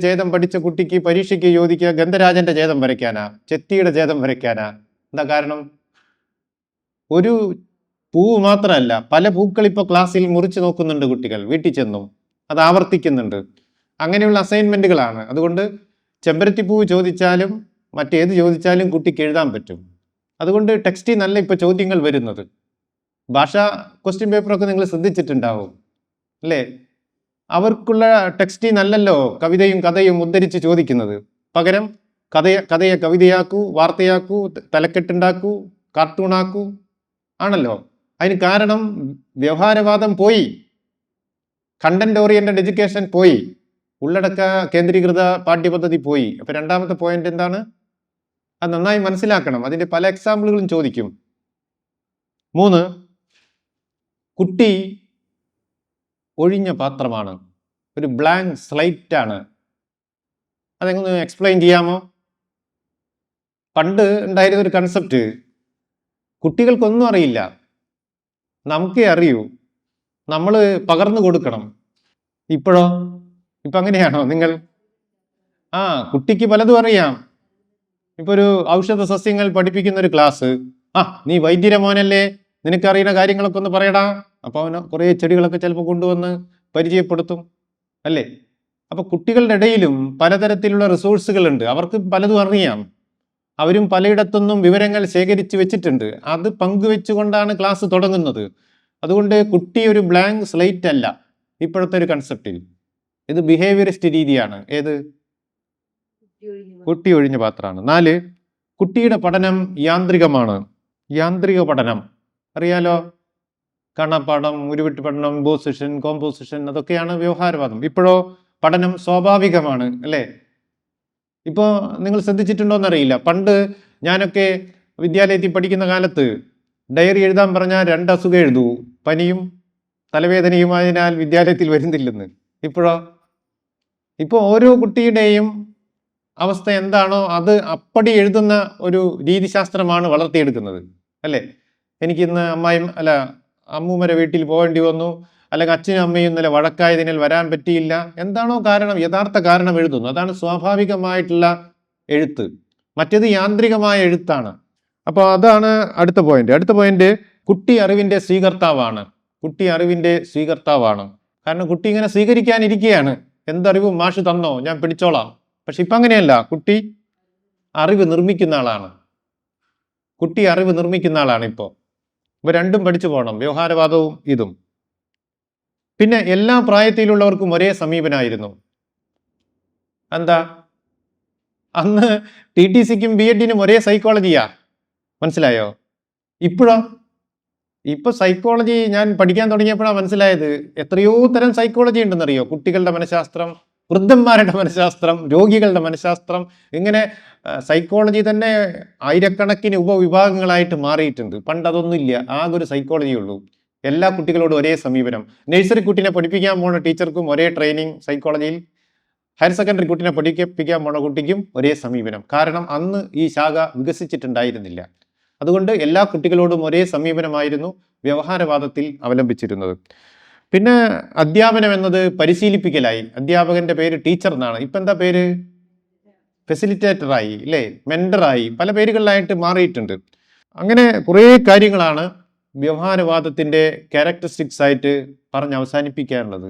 ഛേദം പഠിച്ച കുട്ടിക്ക് പരീക്ഷയ്ക്ക് ചോദിക്കുക ഗന്ധരാജന്റെ ഛേദം വരയ്ക്കാനാ, ചെത്തിയുടെ ഛേദം വരയ്ക്കാനാ. എന്താ കാരണം? ഒരു പൂവ് മാത്രമല്ല, പല പൂക്കൾ ഇപ്പോൾ ക്ലാസ്സിൽ മുറിച്ച് നോക്കുന്നുണ്ട് കുട്ടികൾ, വീട്ടിൽ ചെന്നും അത് ആവർത്തിക്കുന്നുണ്ട്. അങ്ങനെയുള്ള അസൈൻമെന്റുകളാണ്. അതുകൊണ്ട് ചെമ്പരത്തി പൂവ് ചോദിച്ചാലും മറ്റേത് ചോദിച്ചാലും കുട്ടിക്ക് എഴുതാൻ പറ്റും. അതുകൊണ്ട് ടെക്സ്റ്റിൽ നല്ല ഇപ്പോൾ ചോദ്യങ്ങൾ വരുന്നത്. ഭാഷാ ക്വസ്റ്റ്യൻ പേപ്പറൊക്കെ നിങ്ങൾ ശ്രദ്ധിച്ചിട്ടുണ്ടാവും, അല്ലേ? അവർക്കുള്ള ടെക്സ്റ്റിൽ നല്ലല്ലോ കവിതയും കഥയും ഉദ്ധരിച്ച് ചോദിക്കുന്നത്. പകരം കഥയെ കവിതയാക്കൂ, വാർത്തയാക്കൂ, തലക്കെട്ടുണ്ടാക്കൂ, കാർട്ടൂണാക്കൂ ആണല്ലോ. അതിന് കാരണം വ്യവഹാരവാദം പോയി, കണ്ടന്റ് ഓറിയന്റഡ് എഡ്യൂക്കേഷൻ പോയി, ഉള്ളടക്ക കേന്ദ്രീകൃത പാഠ്യപദ്ധതി പോയി. അപ്പൊ 2ാമത്തെ പോയിന്റ് എന്താണ്? അത് നന്നായി മനസ്സിലാക്കണം. അതിന്റെ പല എക്സാമ്പിളുകളും ചോദിക്കും. 3, കുട്ടി ഒഴിഞ്ഞ പാത്രമാണ്, ഒരു ബ്ലാങ്ക് സ്ലൈറ്റ് ആണ്. അതെങ്ങനെ എക്സ്പ്ലെയിൻ ചെയ്യാമോ? പണ്ട് ഉണ്ടായിരുന്ന ഒരു കൺസെപ്റ്റ്, കുട്ടികൾക്കൊന്നും അറിയില്ല, നമുക്കേ അറിയൂ, നമ്മൾ പകർന്നു കൊടുക്കണം. ഇപ്പോഴോ? ഇപ്പൊ അങ്ങനെയാണോ നിങ്ങൾ? കുട്ടിക്ക് പലതും അറിയാം. ഇപ്പൊ ഒരു ഔഷധ സസ്യങ്ങൾ പഠിപ്പിക്കുന്ന ഒരു ക്ലാസ്, ആ നീ വൈദ്യര മോനല്ലേ, നിനക്കറിയുന്ന കാര്യങ്ങളൊക്കെ ഒന്ന് പറയടാ. അപ്പോൾ അവന് കുറേ ചെടികളൊക്കെ ചിലപ്പോൾ കൊണ്ടുവന്ന് പരിചയപ്പെടുത്തും അല്ലേ. അപ്പോൾ കുട്ടികളുടെ ഇടയിലും പലതരത്തിലുള്ള റിസോഴ്സുകളുണ്ട്, അവർക്ക് പലതും അറിയാം, അവരും പലയിടത്തുനിന്നും വിവരങ്ങൾ ശേഖരിച്ച് വെച്ചിട്ടുണ്ട്. അത് പങ്കുവെച്ചുകൊണ്ടാണ് ക്ലാസ് തുടങ്ങുന്നത്. അതുകൊണ്ട് കുട്ടി ഒരു ബ്ലാങ്ക് സ്ലേറ്റ് അല്ല ഇപ്പോഴത്തെ ഒരു കൺസെപ്റ്റിൽ. ഇത് ബിഹേവിയറിസ്റ്റ് രീതിയാണ്. ഏത്? കുട്ടി ഒഴിഞ്ഞ പാത്രമാണ്. 4, കുട്ടിയുടെ പഠനം യാന്ത്രികമാണ്. യാന്ത്രിക പഠനം അറിയാലോ, കാണാപ്പാഠം, ഉരുവിട്ട് പഠനം, ഇമ്പോസിഷൻ, കോമ്പോസിഷൻ, അതൊക്കെയാണ് വ്യവഹാരവാദം. ഇപ്പോഴോ പഠനം സ്വാഭാവികമാണ് അല്ലേ. ഇപ്പോൾ നിങ്ങൾ ശ്രദ്ധിച്ചിട്ടുണ്ടോയെന്നറിയില്ല, പണ്ട് ഞാനൊക്കെ വിദ്യാലയത്തിൽ പഠിക്കുന്ന കാലത്ത് ഡയറി എഴുതാൻ പറഞ്ഞാൽ 2 അസുഖം എഴുതൂ, പനിയും തലവേദനയുമായതിനാൽ വിദ്യാലയത്തിൽ വരുന്നില്ലെന്ന്. ഇപ്പോഴോ ഇപ്പോൾ ഓരോ കുട്ടിയുടെയും അവസ്ഥ എന്താണോ അത് അപ്പടി എഴുതുന്ന ഒരു രീതിശാസ്ത്രമാണ് വളർത്തിയെടുക്കുന്നത് അല്ലേ. എനിക്കിന്ന് അമ്മൂമ്മരെ വീട്ടിൽ പോകേണ്ടി വന്നു, അല്ലെങ്കിൽ അച്ഛനും അമ്മയും ഇന്നലെ വഴക്കായതിനാൽ വരാൻ പറ്റിയില്ല, എന്താണോ കാരണം, യഥാർത്ഥ കാരണം എഴുതുന്നു. അതാണ് സ്വാഭാവികമായിട്ടുള്ള എഴുത്ത്. മറ്റേത് യാന്ത്രികമായ എഴുത്താണ്. അപ്പോൾ അതാണ് അടുത്ത പോയിന്റ്. കുട്ടി അറിവിൻ്റെ സ്വീകർത്താവാണ്. കുട്ടി അറിവിൻ്റെ സ്വീകർത്താവാണ്. കാരണം കുട്ടി ഇങ്ങനെ സ്വീകരിക്കാനിരിക്കുകയാണ്. എന്തറിവും മാഷ് തന്നോ, ഞാൻ പിടിച്ചോളാം. പക്ഷെ ഇപ്പം അങ്ങനെയല്ല, കുട്ടി അറിവ് നിർമ്മിക്കുന്ന ആളാണ്. കുട്ടി അറിവ് നിർമ്മിക്കുന്ന ആളാണ്. ഇപ്പോൾ രണ്ടും പഠിച്ചു പോകണം, വ്യവഹാരവാദവും ഇതും. പിന്നെ എല്ലാ പ്രായത്തിലുള്ളവർക്കും ഒരേ സമീപനമായിരുന്നു. എന്താ? അന്ന് TTCക്കും BEdനും ഒരേ സൈക്കോളജിയാ, മനസ്സിലായോ? ഇപ്പോഴോ? ഇപ്പൊ സൈക്കോളജി ഞാൻ പഠിക്കാൻ തുടങ്ങിയപ്പോഴാണ് മനസ്സിലായത്, എത്രയോ തരം സൈക്കോളജി ഉണ്ടെന്നറിയോ. കുട്ടികളുടെ മനഃശാസ്ത്രം, വൃദ്ധന്മാരുടെ മനഃശാസ്ത്രം, രോഗികളുടെ മനഃശാസ്ത്രം, ഇങ്ങനെ സൈക്കോളജി തന്നെ ആയിരക്കണക്കിന് ഉപവിഭാഗങ്ങളായിട്ട് മാറിയിട്ടുണ്ട്. പണ്ട് അതൊന്നുമില്ല, ആകെ ഒരു സൈക്കോളജി ഉള്ളൂ. എല്ലാ കുട്ടികളോടും ഒരേ സമീപനം. നഴ്സറി കുട്ടിനെ പഠിപ്പിക്കാൻ പോണ ടീച്ചർക്കും ഒരേ ട്രെയിനിങ് സൈക്കോളജിയിൽ, ഹയർ സെക്കൻഡറി കുട്ടിനെ പഠിപ്പിക്കാൻ പോണ കുട്ടിക്കും ഒരേ സമീപനം. കാരണം അന്ന് ഈ ശാഖ വികസിച്ചിട്ടുണ്ടായിരുന്നില്ല. അതുകൊണ്ട് എല്ലാ കുട്ടികളോടും ഒരേ സമീപനമായിരുന്നു വ്യവഹാരവാദത്തിൽ അവലംബിച്ചിരുന്നത്. പിന്നെ അധ്യാപനം എന്നത് പരിശീലിപ്പിക്കലായി. അധ്യാപകന്റെ പേര് ടീച്ചർ എന്നാണ്. ഇപ്പം എന്താ പേര്? ഫെസിലിറ്റേറ്ററായി അല്ലേ, മെന്ററായി, പല പേരുകളിലായിട്ട് മാറിയിട്ടുണ്ട്. അങ്ങനെ കുറേ കാര്യങ്ങളാണ് വ്യവഹാരവാദത്തിൻ്റെ ക്യാരക്ടറിസ്റ്റിക്സ് ആയിട്ട് പറഞ്ഞ് അവസാനിപ്പിക്കാനുള്ളത്.